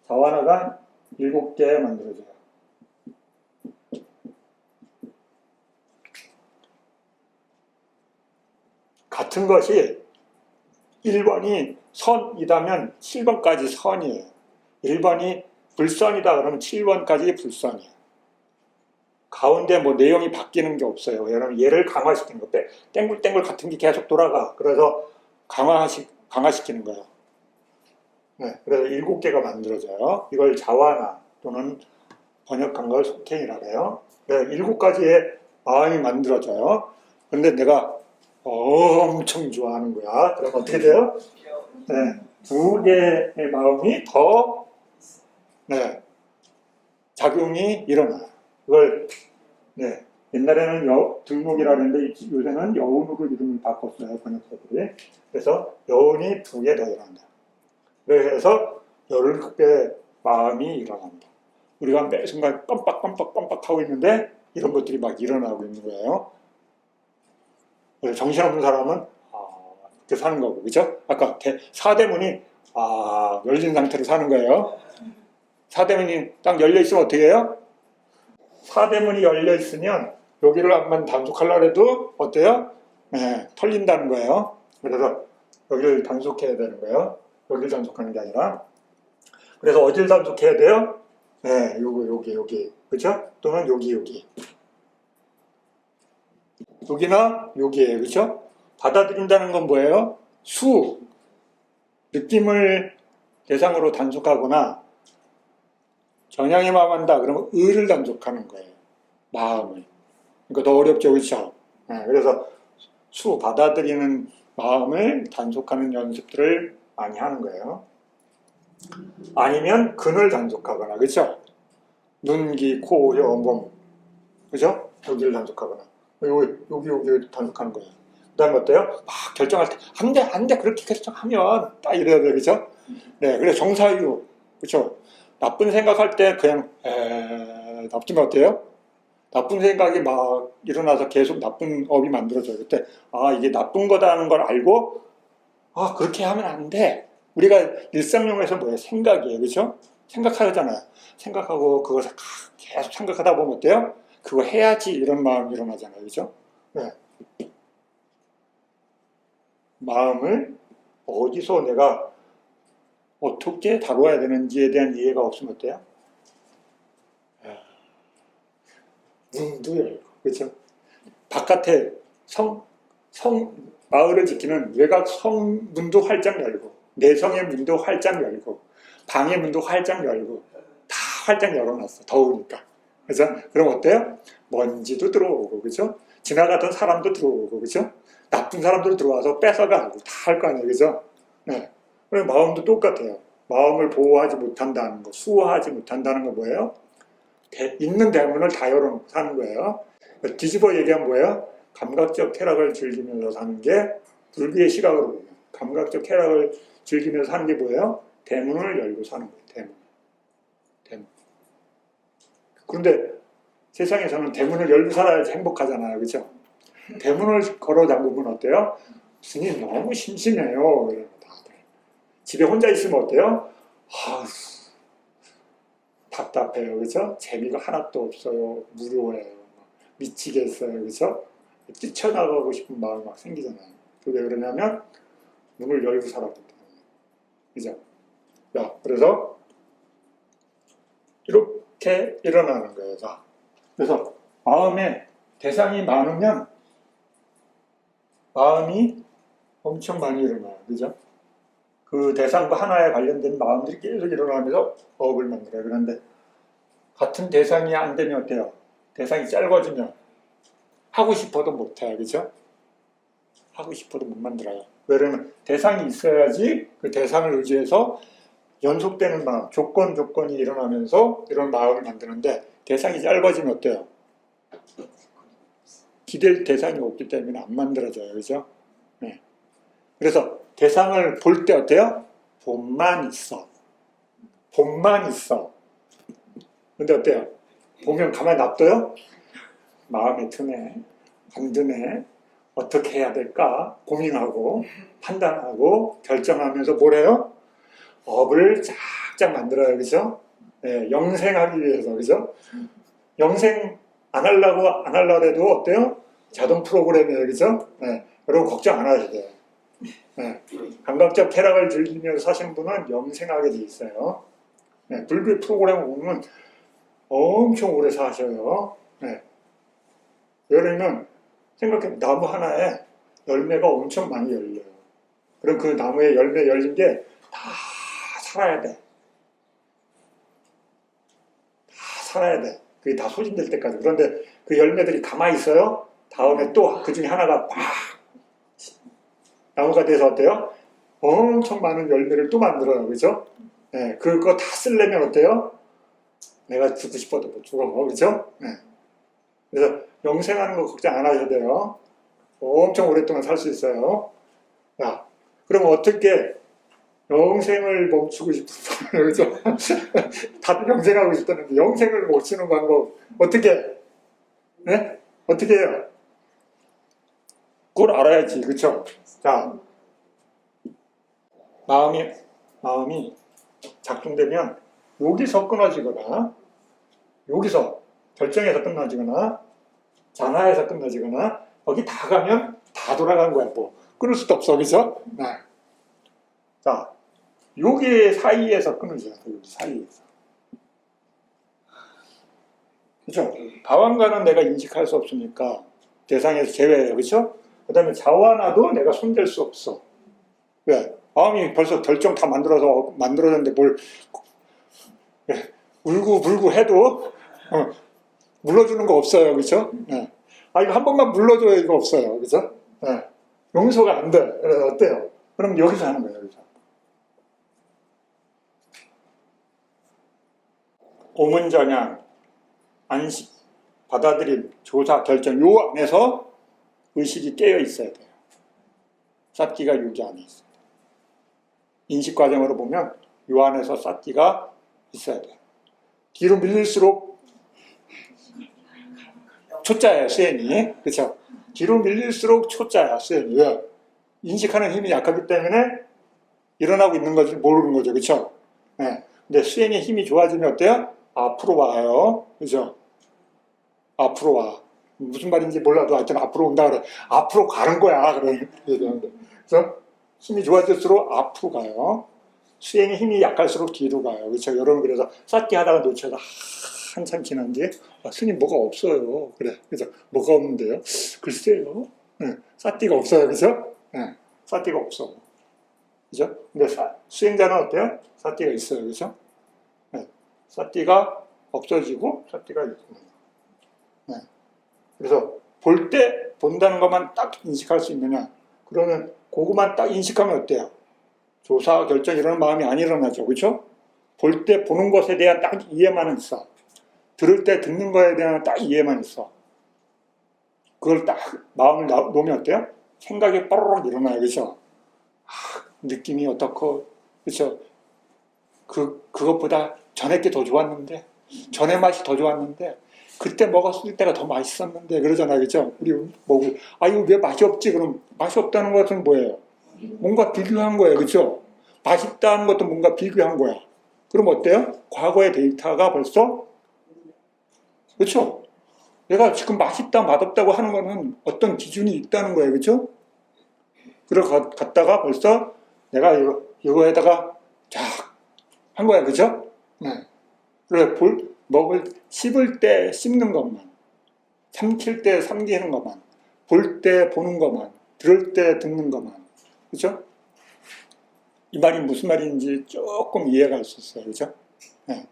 Speaker 3: 자와나가 7개 만들어져요. 같은 것이 1번이 선이다면 7번까지 선이에요. 1번이 불선이다 그러면 7번까지 불선이에요. 가운데 뭐 내용이 바뀌는 게 없어요. 왜냐하면 얘를 강화시키는 거, 땡글땡글 같은 게 계속 돌아가. 그래서 강화시키는 거예요. 네, 그래서 7개가 만들어져요. 이걸 자와나 또는 번역한 걸 속행이라고 해요. 네, 7가지의 마음이 만들어져요. 근데 내가 엄청 좋아하는 거야. 그럼 어떻게 돼요? 네, 2개의 마음이 더 작용이 일어나요. 이걸 옛날에는 들목이라고 했는데 요새는 여운으로 이름을 바꿨어요. 번역자들이. 그래서 여운이 2개 더 일어난다. 그래서 17개의 마음이 일어난다. 우리가 매 순간 깜빡 하고 있는데 이런 것들이 막 일어나고 있는 거예요. 정신없는 사람은 이렇게 사는 거고, 그죠? 아까 사대문이 열린 상태로 사는 거예요. 사대문이 딱 열려 있으면 어떻게 해요? 사대문이 열려 있으면 여기를 한번 단속하려고 해도 어때요? 네, 털린다는 거예요. 그래서 여기를 단속해야 되는 거예요. 여기를 단속하는 게 아니라. 그래서 어디를 단속해야 돼요? 네, 여기. 그죠? 또는 여기. 여기나 여기에요. 그죠? 받아들인다는 건 뭐예요? 느낌을 대상으로 단속하거나 정향에 마음한다 그러면 의를 단속하는 거예요. 마음을. 그러니까 더 어렵죠, 그렇죠? 그래서 수 받아들이는 마음을 단속하는 연습들을 많이 하는 거예요. 아니면 근을 단속하거나, 그렇죠? 눈, 귀, 코, 혀, 몸, 그죠? 여기를 단속하거나, 여기 단속하는 거예요. 그 다음에 어때요? 막 결정할 때, 안 돼, 그렇게 결정하면, 딱 이래야 돼, 그죠? 네, 그래서 정사유, 그죠? 나쁜 생각할 때 그냥, 나쁘면 어때요? 나쁜 생각이 막 일어나서 계속 나쁜 업이 만들어져요. 그때, 이게 나쁜 거다는 걸 알고, 그렇게 하면 안 돼. 우리가 일상용에서 뭐예요? 생각이에요. 그죠? 생각하잖아요. 생각하고 그것을 계속 생각하다 보면 어때요? 그거 해야지 이런 마음이 일어나잖아요. 그죠? 네. 마음을 어디서 내가 어떻게 다루어야 되는지에 대한 이해가 없으면 어때요? 문도 열고, 그렇죠? 바깥에 마을을 지키는 외곽 성문도 활짝 열고, 내성의 문도 활짝 열고, 방의 문도 활짝 열고, 다 활짝 열어놨어. 더우니까. 그죠? 그럼 어때요? 먼지도 들어오고, 그죠? 지나가던 사람도 들어오고, 그죠? 나쁜 사람들 들어와서 뺏어가고 다 할 거 아니에요, 그죠? 네. 그럼 마음도 똑같아요. 마음을 보호하지 못한다는 거, 수호하지 못한다는 거 뭐예요? 있는 대문을 다 열어놓고 사는 거예요. 뒤집어 얘기하면 뭐예요? 감각적 쾌락을 즐기면서 사는 게 불교의 시각으로 보면 감각적 쾌락을 즐기면서 사는 게 뭐예요? 대문을 열고 사는 거예요. 대문. 그런데 세상에서는 대문을 열고 살아야지 행복하잖아요. 그렇죠? 대문을 걸어 잠그면 어때요? 스님 너무 심심해요. 다들. 집에 혼자 있으면 어때요? 답답해요. 그렇죠? 재미가 하나도 없어요. 무료해요. 미치겠어요. 그렇죠? 뛰쳐나가고 싶은 마음이 막 생기잖아요. 그게 왜 그러냐면 문을 열고 살았기 때문에. 그죠? 자, 그래서 이렇게 일어나는 거예요. 자, 그래서 마음에 대상이 많으면 마음이 엄청 많이 일어나요. 그죠? 그 대상과 하나에 관련된 마음들이 계속 일어나면서 업을 만들어요. 그런데 같은 대상이 안 되면 어때요? 대상이 짧아지면 하고 싶어도 못해요. 그죠? 하고 싶어도 못 만들어요. 왜냐면 대상이 있어야지 그 대상을 의지해서 연속되는 마음, 조건이 일어나면서 이런 마음을 만드는데 대상이 짧아지면 어때요? 기댈 대상이 없기 때문에 안 만들어져요. 그죠? 네. 그래서 대상을 볼 때 어때요? 봄만 있어. 근데 어때요? 보면 가만히 놔둬요? 마음에 드네, 안 드네, 어떻게 해야 될까 고민하고 판단하고 결정하면서 뭘 해요? 업을 쫙쫙 만들어요. 그죠? 네, 영생하기 위해서. 그죠? 영생 안 하려고 해도 어때요? 자동 프로그램이에요. 그죠? 네, 여러분 걱정 안 하셔도 돼요. 네, 감각적 쾌락을 즐기면서 사신 분은 영생하게 돼 있어요. 네, 불교 프로그램을 보면 엄청 오래 사셔요. 네. 왜냐면 생각해 나무 하나에 열매가 엄청 많이 열려요. 그럼 그 나무에 열매 열린 게 다 살아야 돼. 그게 다 소진될 때까지. 그런데 그 열매들이 가만히 있어요. 다음에 또 그 중에 하나가 팍 나무가 돼서 어때요? 엄청 많은 열매를 또 만들어요. 그죠? 네, 그거 다 쓰려면 어때요? 내가 죽고 싶어도 못 죽어. 그죠? 네. 그래서 영생하는 거 걱정 안 하셔도 돼요. 엄청 오랫동안 살 수 있어요. 야, 그럼 어떻게 영생을 멈추고 싶은 거예요? 그죠? 다들 영생하고 싶다는데 영생을 멈추는 방법 어떻게? 네? 어떻게 해요? 그걸 알아야지. 그쵸? 자, 마음이 작동되면 여기서 끊어지거나 여기서 결정에서 끝나지거나 잔하에서 끝나지거나 거기 다 가면 다 돌아간 거야. 뭐 끊을 수도 없어. 그죠? 네. 자, 여기 사이에서 끊어져요. 여기 사이에서. 그죠? 다wan가는 내가 인식할 수 없으니까 대상에서 제외해요. 그죠? 그 다음에 자와나도 내가 손댈 수 없어. 왜? 마음이 벌써 결정 다 만들어졌는데 뭘 울고불고 해도 물러주는 거 없어요. 그렇죠? 네. 이거 한 번만 물러줘야 이거 없어요. 그죠? 네. 용서가 안 돼. 그래서 어때요? 그럼 여기서 하는 거예요. 여기서. 오문전향, 안식, 받아들임, 조사, 결정 요 안에서 의식이 깨어 있어야 돼요. 삿기가 여기 안에 있어요. 인식 과정으로 보면 요 안에서 삿기가 있어야 돼요. 뒤로 밀릴수록 초짜예요, 수행이. 그렇죠? 뒤로 밀릴수록 초짜야, 수행이. 왜? 인식하는 힘이 약하기 때문에 일어나고 있는 것을 모르는 거죠. 그렇죠? 네. 근데 수행의 힘이 좋아지면 어때요? 앞으로 와요. 그죠? 앞으로 와. 무슨 말인지 몰라도 하여튼 앞으로 온다 그래. 앞으로 가는 거야. 그런 얘기하는데. 그래서 힘이 좋아질수록 앞으로 가요. 수행의 힘이 약할수록 뒤로 가요. 그렇죠? 여러분 그래서 쌓기 하다가 놓쳐서 한참 지난 뒤에 스님 뭐가 없어요. 그래. 그래서 뭐가 없는데요? 글쎄요. 네. 쌓기가 없어요. 그죠? 네. 쌓기가 없어. 그죠? 근데 수행자는 어때요? 쌓기가 있어요. 그죠? 네. 쌓기가 없어지고 쌓기가 있습니다. 네. 그래서 볼 때 본다는 것만 딱 인식할 수 있느냐? 그러면 그것만 딱 인식하면 어때요? 조사, 결정 이런 마음이 안 일어나죠. 그렇죠? 볼 때 보는 것에 대한 딱 이해만 있어. 들을 때 듣는 것에 대한 딱 이해만 있어. 그걸 딱 마음을 놓으면 어때요? 생각이 빠르륵 일어나요. 그렇죠? 느낌이 어떻고, 그렇죠? 그것보다 전에 게 더 좋았는데, 전에 맛이 더 좋았는데, 그때 먹었을 때가 더 맛있었는데, 그러잖아요. 그렇죠? 우리 먹고, 이거 왜 맛이 없지? 그럼 맛이 없다는 것은 뭐예요? 뭔가 비교한 거예요. 그렇죠? 맛있다는 것도 뭔가 비교한 거야. 그럼 어때요? 과거의 데이터가 벌써, 그렇죠? 내가 지금 맛있다, 맛없다고 하는 거는 어떤 기준이 있다는 거예요. 그렇죠? 그러고 갔다가 벌써 내가 이거에다가 쫙 한 거야. 그렇죠? 네. 그래, 씹을 때 씹는 것만, 삼킬 때 삼키는 것만, 볼 때 보는 것만, 들을 때 듣는 것만. 그렇죠? 이 말이 무슨 말인지 조금 이해가 할 수 있어요. 그렇죠? 네.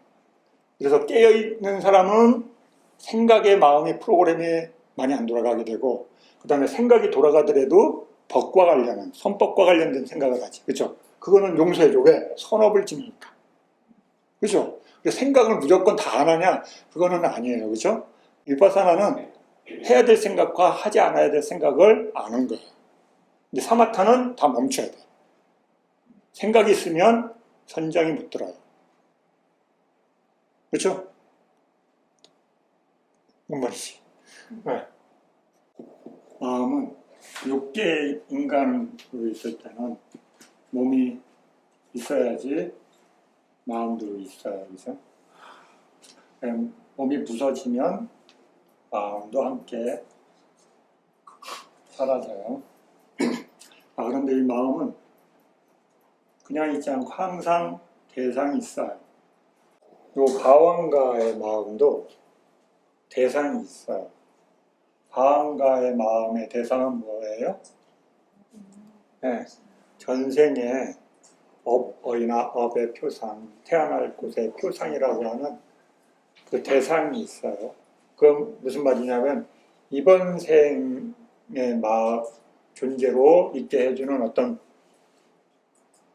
Speaker 3: 그래서 깨어있는 사람은 생각의 마음의 프로그램이 많이 안 돌아가게 되고, 그 다음에 생각이 돌아가더라도 법과 관련한, 선법과 관련된 생각을 하지. 그렇죠? 그거는 용서해줘. 왜? 선업을 지니까. 그렇죠? 생각을 무조건 다 안 하냐? 그거는 아니에요. 그렇죠? 위파사나는 해야 될 생각과 하지 않아야 될 생각을 아는 거예요. 근데 사마타는 다 멈춰야 돼. 생각이 있으면 선장이 못 들어요. 그렇죠? 뭔 말이지? 네. 마음은 6개의 인간으로 있을 때는 몸이 있어야지 마음도 있어요. 그죠? 몸이 부서지면 마음도 함께 사라져요. 그런데 이 마음은 그냥 있지 않고 항상 대상이 있어요. 요 바원가의 마음도 대상이 있어요. 바원가의 마음의 대상은 뭐예요? 네, 전생에 업이나 업의 표상, 태어날 곳의 표상이라고 하는 그 대상이 있어요. 그럼 무슨 말이냐면 이번 생의 존재로 있게 해주는 어떤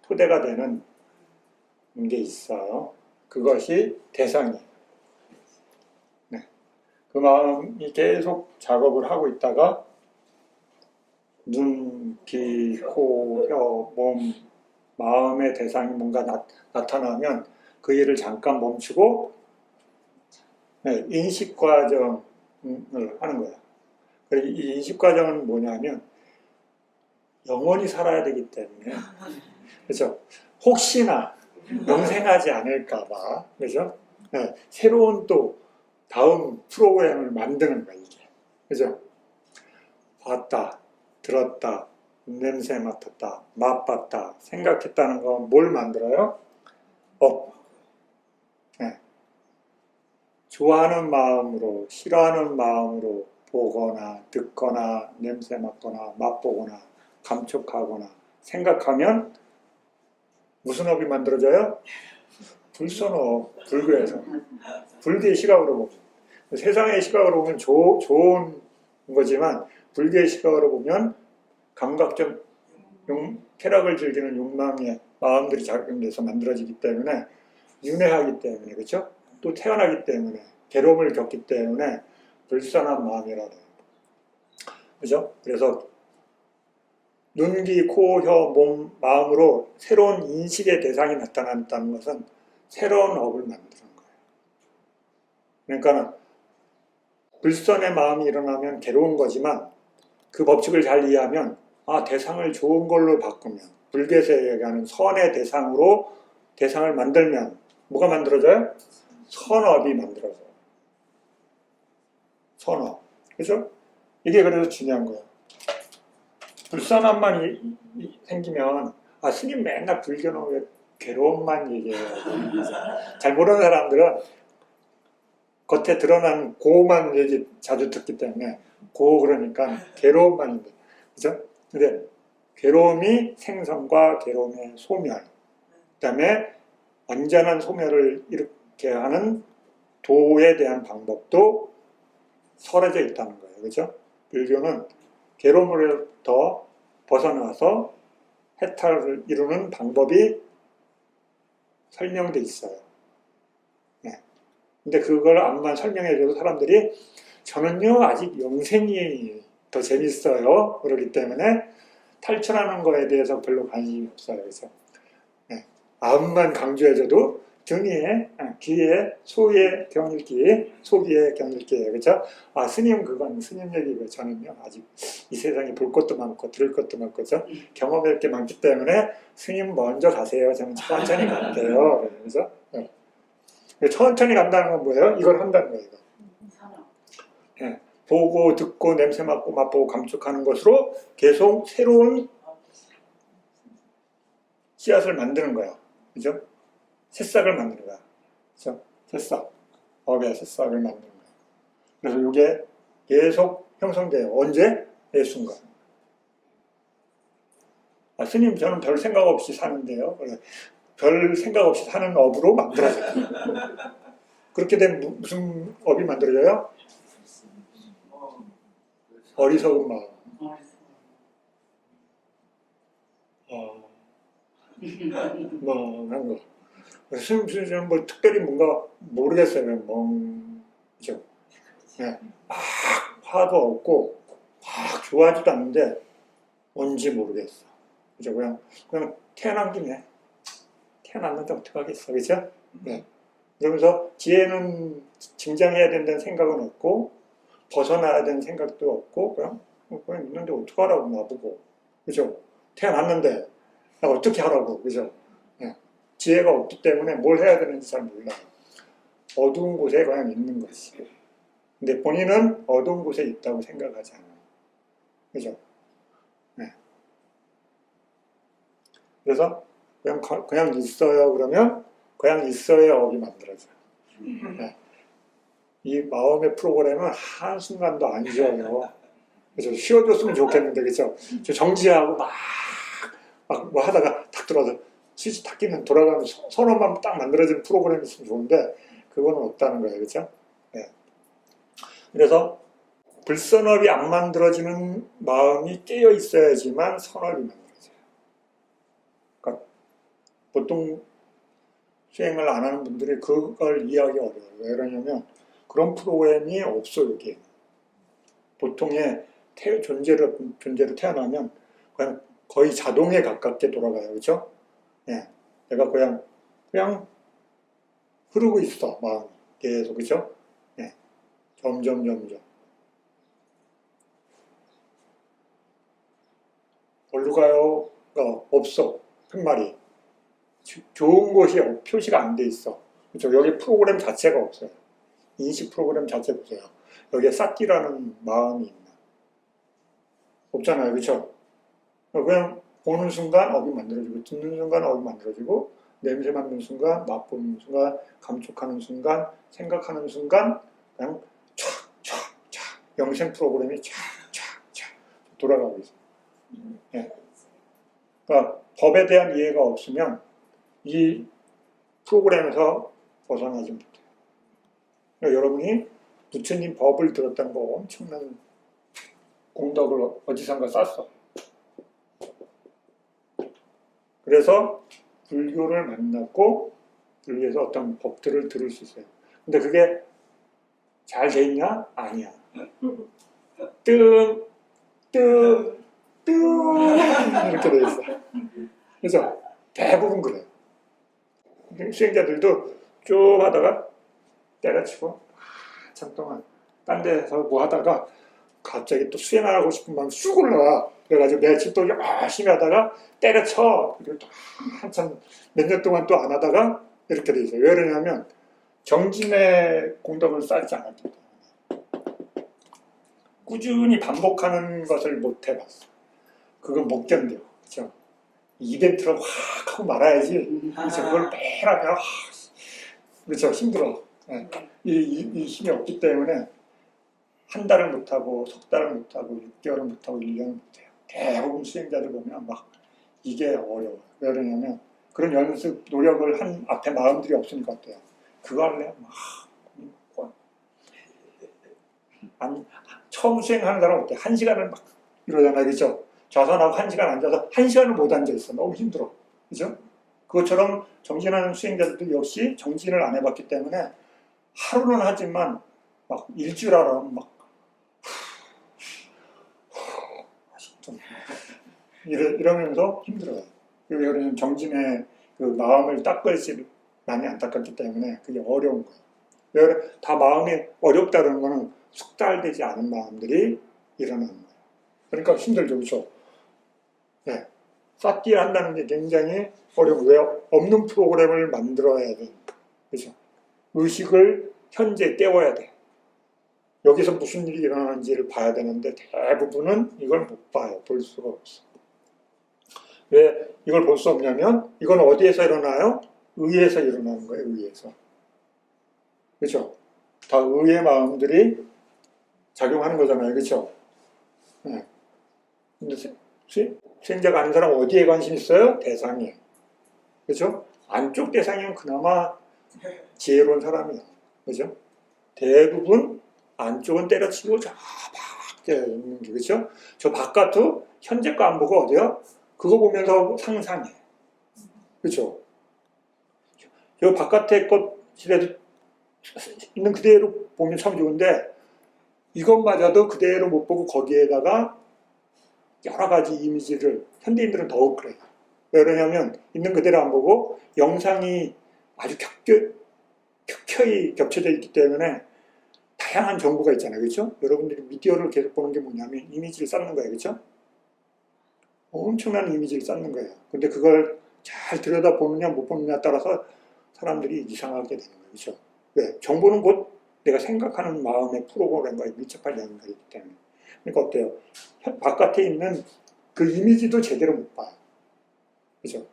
Speaker 3: 토대가 되는 게 있어요. 그것이 대상이에요. 네. 그 마음이 계속 작업을 하고 있다가 눈, 귀, 코, 혀, 몸, 마음의 대상이 뭔가 나타나면 그 일을 잠깐 멈추고 인식 과정을 하는 거예요. 그리고 이 인식 과정은 뭐냐면 영원히 살아야 되기 때문에 그렇죠? 혹시나 영생하지 않을까봐 그렇죠? 네, 새로운 또 다음 프로그램을 만드는 거예요. 이게 그렇죠? 봤다, 들었다, 냄새 맡았다, 맛봤다, 생각했다는 건 뭘 만들어요? 네. 좋아하는 마음으로, 싫어하는 마음으로 보거나 듣거나 냄새 맡거나 맛보거나 감촉하거나 생각하면 무슨 업이 만들어져요? 불선업, 불교에서. 불교의 시각으로 보면. 세상의 시각으로 보면 좋은 거지만 불교의 시각으로 보면 감각적 쾌락을 즐기는 욕망의 마음들이 작용돼서 만들어지기 때문에 윤회하기 때문에 그렇죠? 또 태어나기 때문에 괴로움을 겪기 때문에 불쌍한 마음이라는 그죠? 그래서 눈, 귀, 코, 혀, 몸, 마음으로 새로운 인식의 대상이 나타난다는 것은 새로운 업을 만드는 거예요. 그러니까 불선의 마음이 일어나면 괴로운 거지만 그 법칙을 잘 이해하면 대상을 좋은 걸로 바꾸면 불교에서 얘기하는 선의 대상으로 대상을 만들면 뭐가 만들어져요? 선업이 만들어져요. 선업. 그죠? 이게 그래서 중요한 거예요. 불선함만 생기면 스님 맨날 불교는 왜 괴로움만 얘기해요. 잘 모르는 사람들은 겉에 드러난 고만 얘기 자주 듣기 때문에 그러니까 괴로움만 그죠? 근데 괴로움이 생성과 괴로움의 소멸 그 다음에 완전한 소멸을 이렇게 하는 도에 대한 방법도 설해져 있다는 거예요. 그죠? 불교는 괴로움으로부터 벗어나서 해탈을 이루는 방법이 설명돼 있어요. 네. 근데 그걸 암만 설명해줘도 사람들이 저는요 아직 영생이 더 재밌어요. 그렇기 때문에 탈출하는 거에 대해서 별로 관심이 없어요. 그래서 네. 암만 강조해줘도 등위에, 귀에, 소위에 경일기, 소기에 경일기예요. 그렇죠? 스님 그건 스님 얘기고 저는요 아직 이 세상에 볼 것도 많고 들을 것도 많고 그렇죠? 경험할 게 많기 때문에 스님 먼저 가세요. 저는 천천히 갈게요. 그래서 네. 천천히 간다는 건 뭐예요? 이걸 한다는 거예요. 이거. 네. 보고 듣고 냄새 맡고 맛보고 감촉하는 것으로 계속 새로운 씨앗을 만드는 거예요. 그죠? 새싹을 만드는 거야. 그죠? 새싹. 업의 새싹을 만드는 거야. 그래서 이게 계속 형성돼요. 언제? 매 순간. 스님 저는 별 생각 없이 사는데요. 별 생각 없이 사는 업으로 만들어져요. 그렇게 되면 무슨 업이 만들어져요? 어리석은 마음. 멍한 거. 스님은 뭐 특별히 뭔가 모르겠어요. 그죠? 네. 막 화도 없고 막 좋아하지도 않는데 뭔지 모르겠어. 그죠? 그냥 태어난 김에 태어났는데 어떡하겠어. 그죠? 네. 그러면서 지혜는 증장해야 된다는 생각은 없고 벗어나야 되는 생각도 없고 그냥 있는데 어떡하라고 나보고. 그죠? 태어났는데 나 어떻게 하라고. 그죠? 네. 지혜가 없기 때문에 뭘 해야 되는지 잘 몰라요. 어두운 곳에 그냥 있는 것이고. 근데 본인은 어두운 곳에 있다고 생각하지 않아요. 그죠? 네. 그래서 그냥 있어요. 그러면 그냥 있어야 업이 만들어져요. 네. 이 마음의 프로그램은 한순간도 안 쉬어요. 그죠? 쉬어줬으면 좋겠는데, 그죠? 정지하고 뭐 하다가 탁 들어와서 스위치 탁 끼면 돌아가면서 선언만 딱 만들어지는 프로그램이 있으면 좋은데, 그건 없다는 거예요. 그죠? 네. 그래서 불선업이 안 만들어지는 마음이 깨어 있어야지만 선업이 만들어져요. 그러니까 보통 수행을 안 하는 분들이 그걸 이해하기 어려워요. 왜 그러냐면 그런 프로그램이 없어요. 여기에. 보통의 존재로 태어나면 그냥 거의 자동에 가깝게 돌아가요. 그렇죠? 네. 내가 그냥 흐르고 있어. 마음이 계속. 그렇죠? 네. 점점 어디로 가요? 없어. 한 마리. 좋은 곳이 표시가 안 돼 있어. 그렇죠? 여기 프로그램 자체가 없어요. 인식 프로그램 자체 보세요. 여기에 쌓기라는 마음이 있나? 없잖아요. 그렇죠? 그냥 보는 순간 업이 만들어지고 듣는 순간 업이 만들어지고 냄새 맡는 순간, 맛보는 순간, 감촉하는 순간, 생각하는 순간 그냥 촥촥촥 영생 프로그램이 촥촥촥 돌아가고 있어요. 네. 그러니까 법에 대한 이해가 없으면 이 프로그램에서 벗어나지 못해요. 그러니까 여러분이 부처님 법을 들었다는 거 엄청난 공덕을 어디선가 쌌어. 그래서 불교를 만났고 불교에서 어떤 법들을 들을 수 있어요. 근데 그게 잘 돼 있냐? 아니야. 뜸, 뜸, 뜸 이렇게 돼 있어. 그래서 대부분 그래요. 수행자들도 쭉 하다가 때려치고 한참 동안 딴 데서 뭐 하다가 갑자기 또 수행하고 싶은 마음이 쑥 올라와. 그래가지고 며칠 또 열심히 하다가 때려쳐. 그리고 또 한참 몇 년 동안 또 안 하다가 이렇게 돼 있어요. 왜 그러냐면 정진의 공덕을 쌓지 않았기 때문에. 꾸준히 반복하는 것을 못 해봤어. 그건 못 견뎌. 그렇죠? 이벤트로 확 하고 말아야지. 그렇죠? 그걸 매일 하면 그렇죠? 힘들어. 네. 이 힘이 없기 때문에 한 달을 못하고 석 달을 못하고 6개월을 못하고 1년을 못해요. 대부분 수행자들 보면 막 이게 어려워요. 왜 그러냐면 그런 연습, 노력을 한 앞에 마음들이 없으니까 어때요? 그거 할래? 아니, 처음 수행하는 사람 어때? 1시간을 막 이러잖아요. 그죠? 좌선하고 1시간 앉아서 1시간을 못 앉아있어. 너무 힘들어. 그죠? 그것처럼 정진하는 수행자들도 역시 정진을 안 해봤기 때문에 하루는 하지만 막 일주일 하라면 막 이러면서 힘들어요. 왜냐면 정진의 그 마음을 닦을지 많이 안 닦았기 때문에 그게 어려운 거예요. 왜 다 마음이 어렵다는 거는 숙달되지 않은 마음들이 일어나는 거예요. 그러니까 힘들죠, 그렇죠? 네. 쌓기 한다는 게 굉장히 어려워요. 왜 없는 프로그램을 만들어야 돼, 그렇죠? 의식을 현재 떼워야 돼. 여기서 무슨 일이 일어나는지를 봐야 되는데 대부분은 이걸 못 봐요. 볼 수가 없어. 왜 이걸 볼 수 없냐면 이건 어디에서 일어나요? 의에서 일어나는 거예요. 의에서. 그렇죠? 다 의의 마음들이 작용하는 거잖아요. 그렇죠? 네. 근데 수행자가 아닌 사람 어디에 관심 있어요? 대상이에요. 그렇죠? 안쪽 대상이면 그나마 지혜로운 사람이에요. 그렇죠? 대부분 안쪽은 때려치고 저 밖에 있는 게, 그렇죠? 저 바깥도 현재 거 안 보고 어디요? 그거 보면서 상상해. 그렇죠? 저 바깥에 것이라도 있는 그대로 보면 참 좋은데 이것마저도 그대로 못 보고 거기에다가 여러 가지 이미지를, 현대인들은 더욱 그래요. 왜 그러냐면 있는 그대로 안 보고 영상이 아주 켜켜이 겹쳐져 있기 때문에 다양한 정보가 있잖아요. 그렇죠? 여러분들이 미디어를 계속 보는 게 뭐냐면 이미지를 쌓는 거예요. 그렇죠? 엄청난 이미지를 쌓는 거예요. 근데 그걸 잘 들여다보느냐 못 보느냐에 따라서 사람들이 이상하게 되는 거예요. 그렇죠? 왜? 정보는 곧 내가 생각하는 마음의 프로그램과 밀접한 연결이기 때문에. 그러니까 어때요? 바깥에 있는 그 이미지도 제대로 못 봐요. 그죠?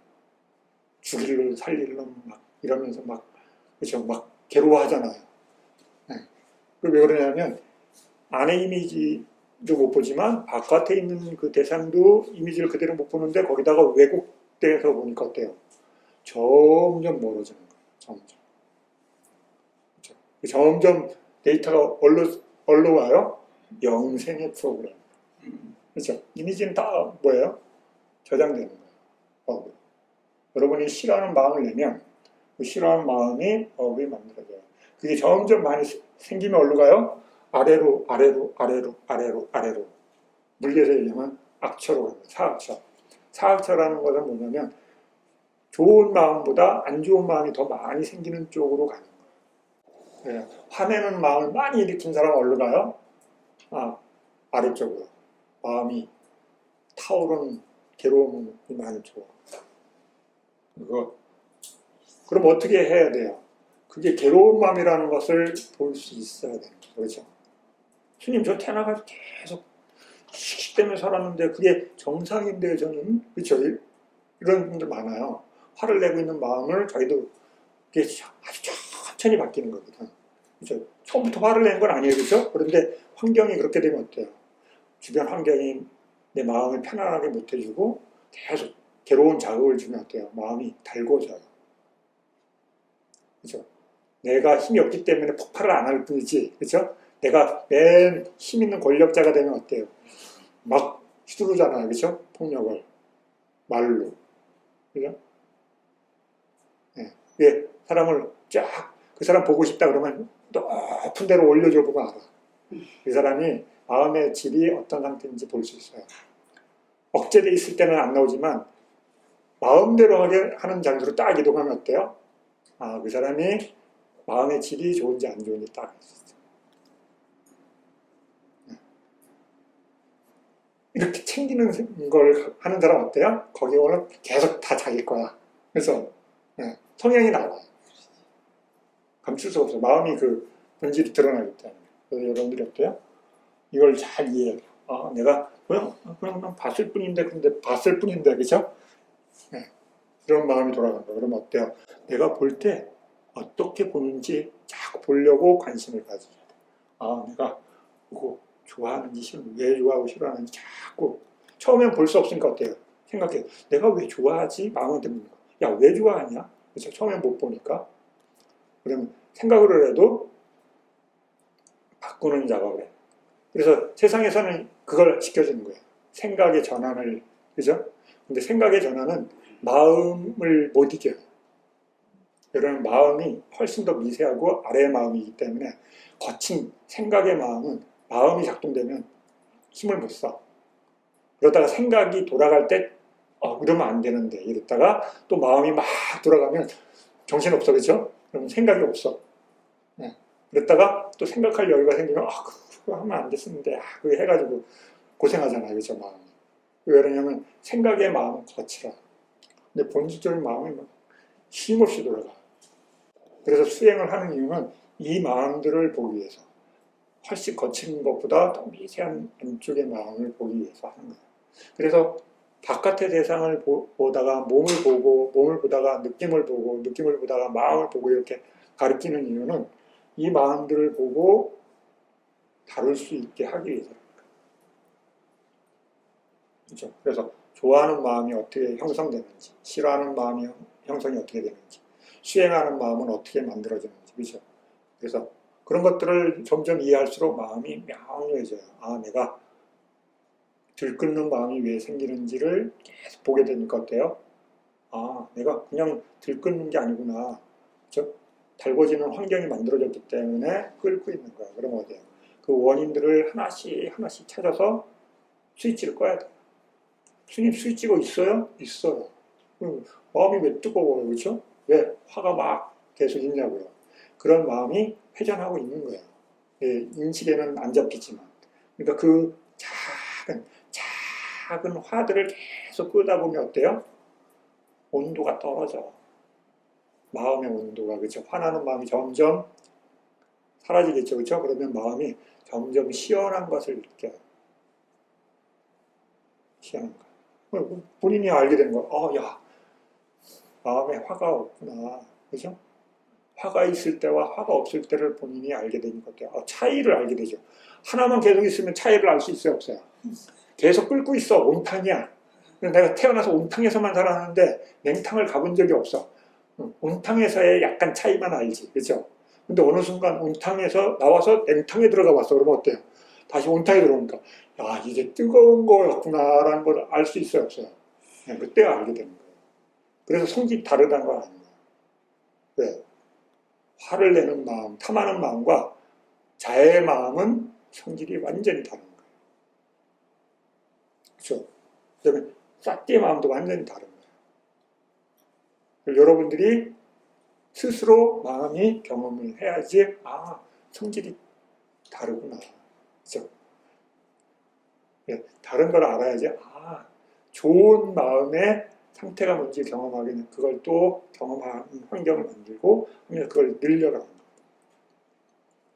Speaker 3: 죽이를 살리를 막 이러면서 막, 그죠? 막 괴로워하잖아요. 네. 왜 그러냐면 안의 이미지도 못 보지만 바깥에 있는 그 대상도 이미지를 그대로 못 보는데 거기다가 왜곡돼서 보니까 어때요? 점점 멀어지는 거예요. 점점. 그죠? 점점 데이터가 얼로 와요? 영생의 프로그램. 그렇죠? 이미지는 다 뭐예요? 저장되는 거예요. 여러분이 싫어하는 마음을 내면 그 싫어하는 마음이 업이 만들어져요. 그게 점점 많이 생기면 어디로 가요? 아래로 아래로 아래로 아래로 아래로. 물리에서 얘기하면 악처로 가요. 사악처. 사악처라는 것은 뭐냐면 좋은 마음보다 안 좋은 마음이 더 많이 생기는 쪽으로 가는 거예요. 네. 화내는 마음을 많이 일으킨 사람은 어디로 가요? 아래쪽으로. 마음이 타오르는 괴로움이 많은 쪽으로. 그럼 어떻게 해야 돼요? 그게 괴로운 마음이라는 것을 볼 수 있어야 되는 거죠. 그렇죠? 스님, 저 태어나가지고 계속 시기 때문에 살았는데 그게 정상인데 저는, 그렇죠? 이런 분들 많아요. 화를 내고 있는 마음을 자기도 그게 아주 천천히 바뀌는 거거든. 그렇죠? 처음부터 화를 내는 건 아니에요. 그렇죠? 그런데 환경이 그렇게 되면 어때요? 주변 환경이 내 마음을 편안하게 못해주고 계속 괴로운 자극을 주면 어때요? 마음이 달궈져요. 그렇죠? 내가 힘이 없기 때문에 폭발을 안 할 뿐이지, 그렇죠? 내가 맨 힘 있는 권력자가 되면 어때요? 막 휘두르잖아요. 그렇죠? 폭력을. 말로. 그죠? 예. 사람을 쫙, 그 사람 보고 싶다 그러면 높은 데로 올려줘 보고 알아. 그 사람이 마음의 질이 어떤 상태인지 볼 수 있어요. 억제돼 있을 때는 안 나오지만 마음대로 하는 장소로 딱 이동하면 어때요? 아, 그 사람이 마음의 질이 좋은지 안 좋은지 딱 알 수 있어요. 이렇게 챙기는 걸 하는 사람 어때요? 거기 오늘 계속 다 자기일 거야. 그래서 성향이 나와요. 감출 수가 없어요. 마음이 그 본질이 드러나기 때문에. 그래서 여러분들이 어때요? 이걸 잘 이해해요. 아, 내가 그냥 봤을 뿐인데, 근데 봤을 뿐인데, 그죠? 그런 마음이 돌아간다. 그러면 어때요? 내가 볼 때 어떻게 보는지 자꾸 보려고 관심을 가져야 돼. 아, 내가 그거 좋아하는지 싫은지, 왜 좋아하고 싫어하는지 자꾸. 처음엔 볼 수 없으니까 어때요? 생각해. 내가 왜 좋아하지? 마음에 듭니다. 야, 왜 좋아하냐? 그래서 처음엔 못 보니까. 그러면 생각으로 해도 바꾸는 작업을 해. 그래서 세상에서는 그걸 지켜주는 거예요. 생각의 전환을, 그죠? 근데 생각의 전환은 마음을 못 이겨요. 여러분, 마음이 훨씬 더 미세하고 아래의 마음이기 때문에 거친 생각의 마음은 마음이 작동되면 힘을 못 써. 그러다가 생각이 돌아갈 때 이러면 안 되는데 이랬다가 또 마음이 막 돌아가면 정신없어. 그렇죠? 그러면 생각이 없어. 그랬다가 또 생각할 여유가 생기면 그거 하면 안 됐었는데 그거 해가지고 고생하잖아요. 그렇죠? 마음이. 왜 그러냐면 생각의 마음은 거칠어. 근데 본질적인 마음이 막 힘없이 돌아가. 그래서 수행을 하는 이유는 이 마음들을 보기 위해서, 훨씬 거친 것보다 더 미세한 안쪽의 마음을 보기 위해서 하는 거예요. 그래서 바깥의 세상을 보다가 몸을 보고, 몸을 보다가 느낌을 보고, 느낌을 보다가 마음을 보고 이렇게 가르치는 이유는 이 마음들을 보고 다룰 수 있게 하기 위해서입니다. 그렇죠? 그래서 좋아하는 마음이 어떻게 형성되는지, 싫어하는 마음이 형성이 어떻게 되는지, 수행하는 마음은 어떻게 만들어지는지, 그렇죠? 그래서 그런 것들을 점점 이해할수록 마음이 명료해져요. 아, 내가 들끓는 마음이 왜 생기는지를 계속 보게 되니까 어때요? 아, 내가 그냥 들끓는 게 아니구나. 그렇죠? 달궈지는 환경이 만들어졌기 때문에 끓고 있는 거야. 그러면 어때요? 그 원인들을 하나씩 하나씩 찾아서 스위치를 꺼야 돼요. 스님 스위치가 있어요? 있어요. 마음이 왜 뜨거워요? 그렇죠? 왜 화가 막 계속 있냐고요. 그런 마음이 회전하고 있는 거예요. 인식에는 안 잡히지만. 그러니까 그 작은 화들을 계속 끄다 보면 어때요? 온도가 떨어져. 마음의 온도가. 그렇죠? 화나는 마음이 점점 사라지겠죠. 그렇죠? 그러면 마음이 점점 시원한 것을 느껴요. 시원한 거. 본인이 알게 된 거. 야, 마음에 화가 없구나. 그죠? 화가 있을 때와 화가 없을 때를 본인이 알게 되니까 차이를 알게 되죠. 하나만 계속 있으면 차이를 알 수 있어요? 없어요? 계속 끓고 있어. 온탕이야. 내가 태어나서 온탕에서만 살았는데 냉탕을 가본 적이 없어. 온탕에서의 약간 차이만 알지. 그죠? 근데 어느 순간 온탕에서 나와서 냉탕에 들어가 봤어. 그러면 어때요? 다시 온탕에 들어오니까 야, 이게 뜨거운 거였구나 라는 걸 알 수 있어요? 없어요? 그때 알게 되는 거예요. 그래서 성질이 다르다는 걸 아는 거예요. 왜? 화를 내는 마음, 탐하는 마음과 자애의 마음은 성질이 완전히 다른 거예요. 그렇죠? 그다음에 싹디의 마음도 완전히 다른 거예요. 여러분들이 스스로 마음이 경험을 해야지 성질이 다르구나. 그렇죠? 다른 걸 알아야지 좋은 마음의 상태가 뭔지 경험하게 되면 그걸 또 경험하는 환경을 만들고 그걸 늘려가는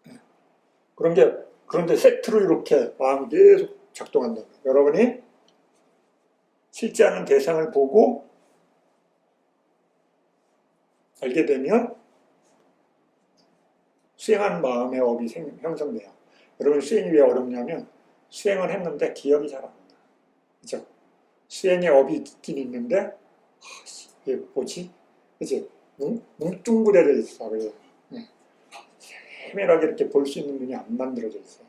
Speaker 3: 거예요. 그런데 세트로 이렇게 마음이 계속 작동한다는 거예요. 여러분이 실제 하는 대상을 보고 알게 되면 수행하는 마음의 업이 형성돼요. 여러분 수행이 왜 어렵냐면 수행을 했는데 기억이 잘 안 나요. 그죠? 수행의 업이 있긴 있는데 이게 뭐지? 그치? 뭉뚱그려져 있어. 그래서 세밀하게 이렇게 볼 수 있는 눈이 안 만들어져 있어요.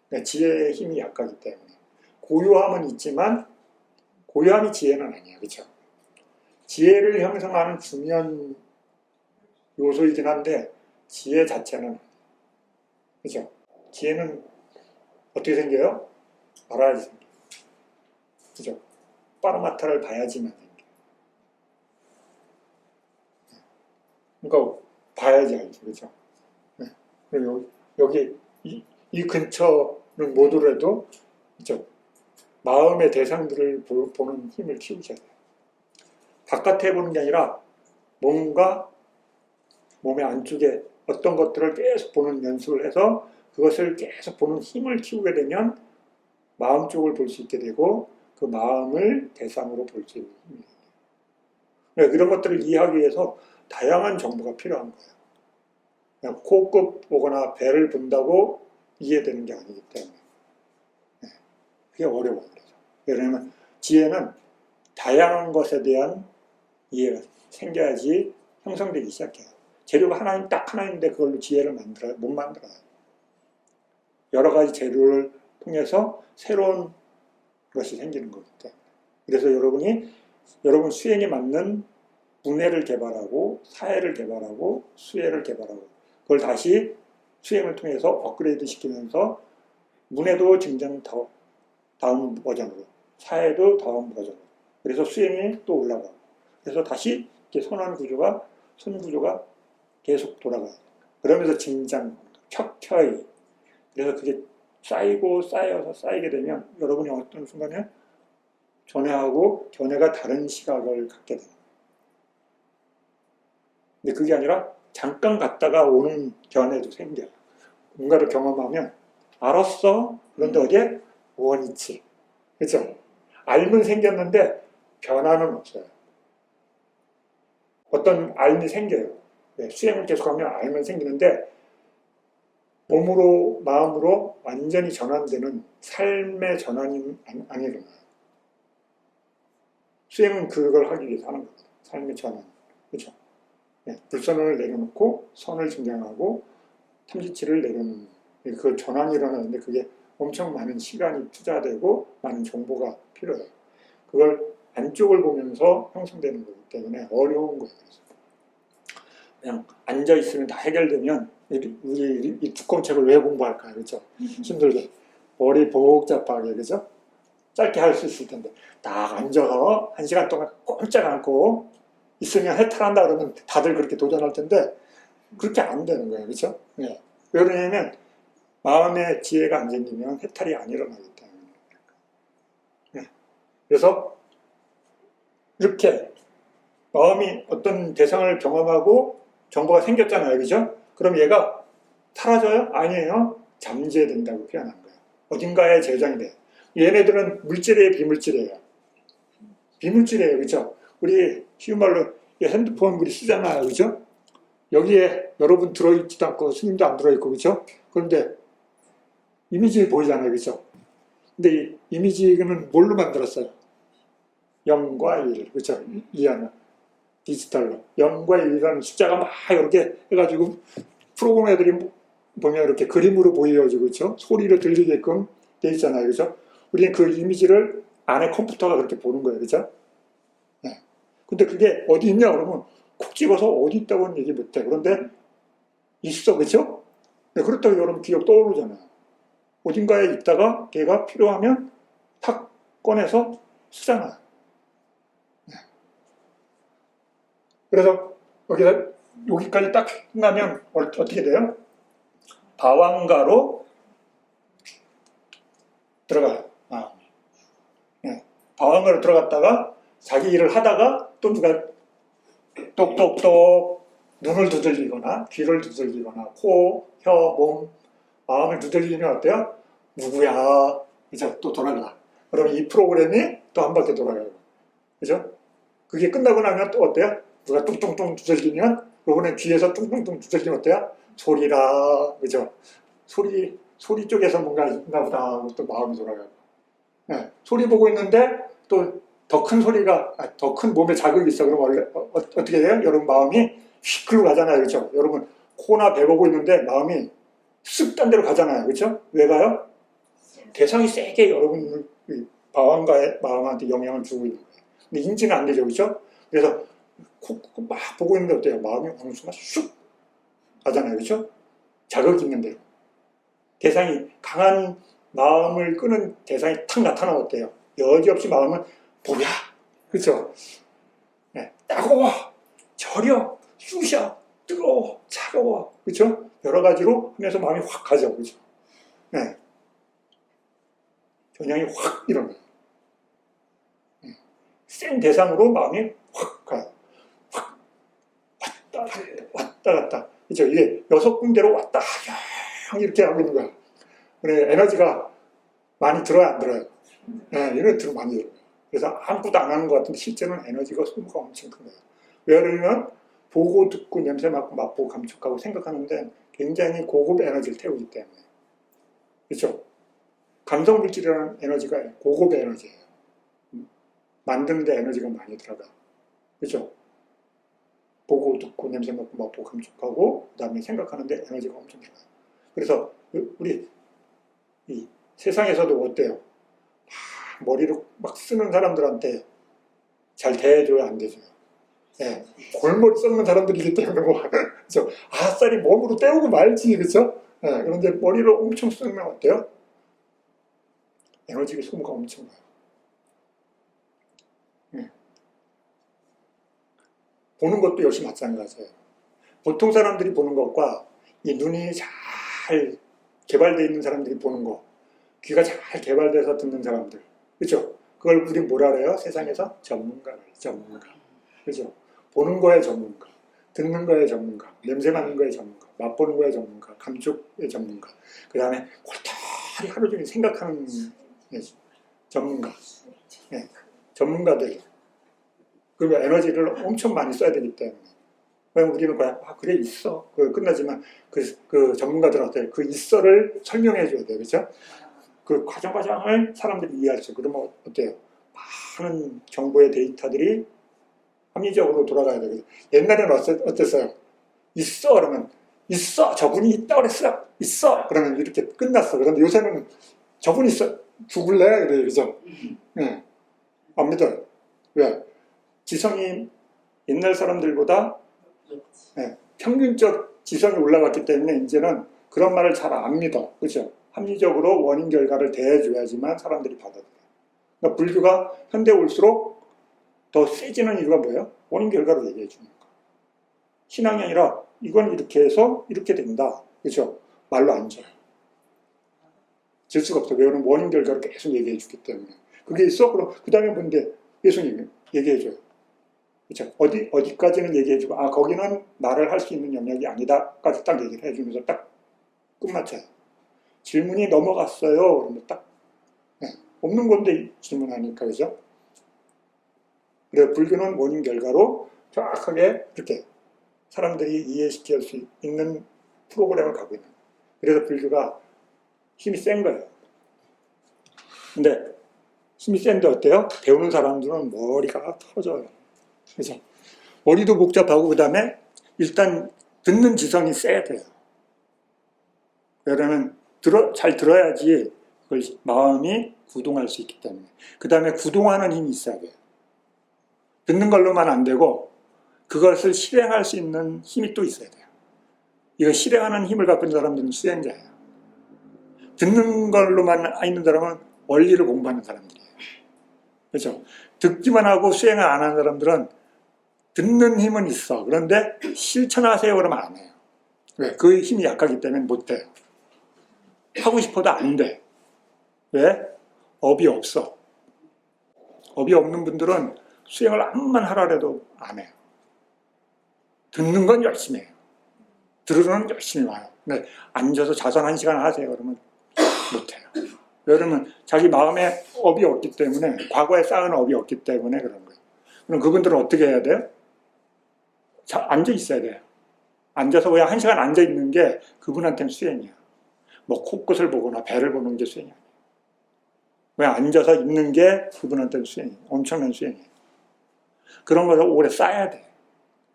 Speaker 3: 그러니까 지혜의 힘이 약하기 때문에. 고요함은 있지만 고요함이 지혜는 아니에요. 그렇죠? 지혜를 형성하는 중요한 요소이긴 한데 지혜 자체는 그렇죠? 지혜는 어떻게 생겨요? 알아야지 생겨요. 그죠? 파라마타를 봐야지만 생겨요. 그러니까 봐야지 알죠. 그죠? 네. 그리고 여기 이 근처는 못 오래도 그죠? 마음의 대상들을 보는 힘을 키우셔야 돼요. 바깥에 보는 게 아니라 뭔가 몸의 안쪽에 어떤 것들을 계속 보는 연습을 해서 그것을 계속 보는 힘을 키우게 되면 마음 쪽을 볼 수 있게 되고 그 마음을 대상으로 볼 수 있는 힘이 생겨요. 그러니까 이런 것들을 이해하기 위해서 다양한 정보가 필요한 거예요. 그냥 코끝 보거나 배를 본다고 이해되는 게 아니기 때문에 그게 어려워요. 왜냐하면 지혜는 다양한 것에 대한 이해가 생겨야지 형성되기 시작해요. 재료가 딱 하나인데 그걸로 지혜를 못 만들어요. 여러 가지 재료를 통해서 새로운 것이 생기는 거기 때문에. 그래서 여러분 수행에 맞는 문해를 개발하고 사회를 개발하고 수혜를 개발하고 그걸 다시 수행을 통해서 업그레이드 시키면서 문해도 증정 다음 버전으로 사회도 다음 버전으로 그래서 수행이 또 올라가고 그래서 다시 이렇게 손 구조가 계속 돌아가요. 그러면서 진장, 켜켜이 그래서 그게 쌓여서 쌓이게 되면 여러분이 어떤 순간에 전해하고 견해가 다른 시각을 갖게 됩니다. 근데 그게 아니라 잠깐 갔다가 오는 견해도 생겨요. 뭔가를 경험하면 알았어. 그런데 어디에? 원이치. 그렇죠? 알면 생겼는데 변화는 없어요. 어떤 알미 생겨요. 수행을 계속하면 알면 생기는데 몸으로 마음으로 완전히 전환되는 삶의 전환이 안 일어나요. 수행은 그걸 하기 위해서 하는 겁니다. 삶의 전환. 그렇죠? 불선을 내려놓고 선을 증량하고 탐지치를 내려놓는 그 전환이 일어나는데 그게 엄청 많은 시간이 투자되고 많은 정보가 필요해요. 그걸 안쪽을 보면서 형성되는 거기 때문에 어려운 거예요. 그냥 앉아있으면 다 해결되면 우리 이 두꺼운 책을 왜 공부할까요? 그렇죠? 힘들게 머리 복잡하게 그죠? 짧게 할 수 있을 텐데 딱 앉아서 1시간 동안 꼼짝 않고 있으면 해탈한다 그러면 다들 그렇게 도전할 텐데 그렇게 안 되는 거예요. 그렇죠? 네. 왜 그러냐면 마음의 지혜가 안 생기면 해탈이 안 일어나기 때문에. 네. 그래서 이렇게 마음이 어떤 대상을 경험하고 정보가 생겼잖아요. 그죠? 그럼 얘가 사라져요? 아니에요. 잠재된다고 표현한 거예요. 어딘가에 저장이 돼요. 얘네들은 물질이에요? 비물질이에요? 비물질이에요. 그죠? 우리 쉬운 말로 핸드폰 우리 쓰잖아요. 그죠? 여기에 여러분 들어있지도 않고 스님도 안 들어있고 그죠? 그런데 이미지 보이잖아요. 그죠? 근데 이 이미지는 뭘로 만들었어요? 0과 1. 그죠? 이해하는 디지털로 0과 1이라는 숫자가 막 이렇게 해가지고 프로그램 애들이 보면 이렇게 그림으로 보여지고 그렇죠? 소리를 들리게끔 돼 있잖아요. 그죠? 우리는 그 이미지를 안에 컴퓨터가 그렇게 보는 거예요. 그죠? 네. 근데 그게 어디 있냐 그러면 콕 집어서 어디 있다고는 얘기 못해. 그런데 있어. 그죠? 네, 그렇다고 여러분 기억 떠오르잖아요. 어딘가에 있다가 걔가 필요하면 탁 꺼내서 쓰잖아요. 네. 그래서 여기까지 딱 끝나면 어떻게 돼요? 바왕가로 들어가요. 네. 바왕가로 들어갔다가 자기 일을 하다가 또 누가 똑똑똑 눈을 두들리거나 귀를 두들리거나 코, 혀, 몸, 마음을 두들리면 어때요? 누구야? 그죠? 또 돌아가. 그러면 이 프로그램이 또 한 바퀴 돌아가요. 그죠? 그게 끝나고 나면 또 어때요? 누가 뚱뚱뚱 두들리면 요번에 귀에서 뚱뚱뚱 두들리면 어때요? 소리라. 그죠? 소리 쪽에서 뭔가 있나 보다 하고 또 마음이 돌아가고. 네. 소리 보고 있는데 또 더 큰 소리가, 더 큰 몸에 자극이 있어. 그럼 원래 어떻게 돼요? 여러분 마음이 휙 글로 가잖아요. 그죠? 여러분 코나 배 보고 있는데 마음이 쓱 딴 데로 가잖아요. 그렇죠? 왜 가요? 대상이 세게 여러분 방황가의 마음한테 영향을 주고 있는 거예요. 근데 인지는 안 되죠. 그렇죠? 그래서 코 막 보고 있는데 어때요? 마음이 어느 순간 쑥 가잖아요. 그렇죠? 자극 있는 대로. 대상이 강한 마음을 끄는 대상이 탁 나타나면 어때요? 여지없이 마음은 뭐야? 그렇죠? 네, 따가워, 저려, 쑤셔, 뜨거워, 차가워, 그렇죠? 여러 가지로 하면서 마음이 확 가죠, 그렇죠? 네, 전향이 확 일어나요. 센 대상으로 마음이 확 가요. 확 왔다 갔다, 그렇죠? 이게 6군데로 왔다 이렇게 하고 있는 거야. 그래, 에너지가 많이 들어요, 안 들어요? 네, 이런 들어 많이 들어요. 그래서 아무것도 안 하는 것 같은데 실제는 에너지가 소모가 엄청 큰 거예요. 왜 그러면 보고 듣고 냄새 맡고 맛보고 감촉하고 생각하는데 굉장히 고급 에너지를 태우기 때문에. 그렇죠? 감성물질이라는 에너지가 고급 에너지예요. 만드는데 에너지가 많이 들어가. 그렇죠? 보고 듣고 냄새 맡고 맛보고 감촉하고 그 다음에 생각하는데 에너지가 엄청 들어가요. 그래서 우리 이 세상에서도 어때요? 머리를 막 쓰는 사람들한테 잘 대해줘야 안 되죠. 예, 골머리 썩는 사람들이기 때문에 뭐, 그렇죠? 아싸리 몸으로 때우고 말지, 그렇죠? 예, 그런데 머리를 엄청 쓰면 어때요? 에너지 소모가 엄청 나요. 예. 보는 것도 역시 마찬가지예요. 보통 사람들이 보는 것과 이 눈이 잘 개발되어 있는 사람들이 보는 거, 귀가 잘 개발돼서 듣는 사람들, 그렇죠? 그걸 우리 뭐라 그래요? 세상에서 전문가를, 전문가. 그죠? 보는 거에 전문가, 듣는 거에 전문가, 냄새 맡는 거에 전문가, 맛보는 거에 전문가, 감촉의 전문가, 그 다음에 골똘히 하루 종일 생각하는 전문가, 네, 전문가들. 그러면 에너지를 엄청 많이 써야 되기 때문에. 그럼 우리는 그냥, 그래, 있어. 끝나지만 그 전문가들한테 그 있어를 설명해 줘야 돼요. 그렇죠? 그 과정을 사람들이 이해할 수 있고, 그러면 어때요? 많은 정보의 데이터들이 합리적으로 돌아가야 되거든요. 옛날에는 어땠어요? 있어 그러면 있어, 저분이 있다 그랬어요. 있어 그러면 이렇게 끝났어. 그런데 요새는 저분이 있어, 죽을래? 그래요. 그죠? 네. 안 믿어요. 왜? 지성이 옛날 사람들보다 네, 평균적 지성이 올라갔기 때문에 이제는 그런 말을 잘 안 믿어. 그죠? 합리적으로 원인 결과를 대해줘야지만 사람들이 받아들여요. 그러니까 불교가 현대에 올수록 더 세지는 이유가 뭐예요? 원인 결과로 얘기해 주는 거. 신앙이 아니라 이건 이렇게 해서 이렇게 된다. 그렇죠? 말로 안 져요. 질 수가 없어. 왜 그러면 원인 결과로 계속 얘기해 주기 때문에. 그게 있어? 그럼 그 다음에 뭔데? 계속 얘기해 줘요. 그렇죠? 어디까지는 얘기해 주고, 거기는 말을 할 수 있는 영역이 아니다까지 딱 얘기를 해주면서 딱 끝마쳐요. 질문이 넘어갔어요. 그러면 딱 네, 없는 건데 질문하니까. 그죠? 그래서 불교는 원인 결과로 정확하게 이렇게 사람들이 이해시킬 수 있는 프로그램을 갖고 있는 거예요. 그래서 불교가 힘이 센 거예요. 근데 힘이 센데 어때요? 배우는 사람들은 머리가 터져요. 그래서 머리도 복잡하고 그 다음에 일단 듣는 지성이 세야 돼요. 왜냐하면 잘 들어야지 그걸 마음이 구동할 수 있기 때문에. 그 다음에 구동하는 힘이 있어야 돼요. 듣는 걸로만 안 되고 그것을 실행할 수 있는 힘이 또 있어야 돼요. 이거 실행하는 힘을 갖고 있는 사람들은 수행자예요. 듣는 걸로만 있는 사람은 원리를 공부하는 사람들이에요. 그렇죠? 듣기만 하고 수행을 안 하는 사람들은 듣는 힘은 있어. 그런데 실천하세요 그러면 안 해요. 왜? 그 힘이 약하기 때문에 못 돼요. 하고 싶어도 안 돼. 왜? 업이 없어. 업이 없는 분들은 수행을 암만 하라 해도 안 해요. 듣는 건 열심히 해요. 들으러는 열심히 와요. 근데 앉아서 자선 1시간 하세요 그러면 못 해요. 왜냐면 자기 마음에 업이 없기 때문에, 과거에 쌓은 업이 없기 때문에 그런 거예요. 그럼 그분들은 어떻게 해야 돼요? 앉아 있어야 돼요. 앉아서 그냥 1시간 앉아 있는 게 그분한테는 수행이야. 뭐 코끝을 보거나 배를 보는 게 수행이 아니에요. 그냥 앉아서 있는 게 그분한테는 수행이에요. 엄청난 수행이에요. 그런 것을 오래 쌓아야 돼.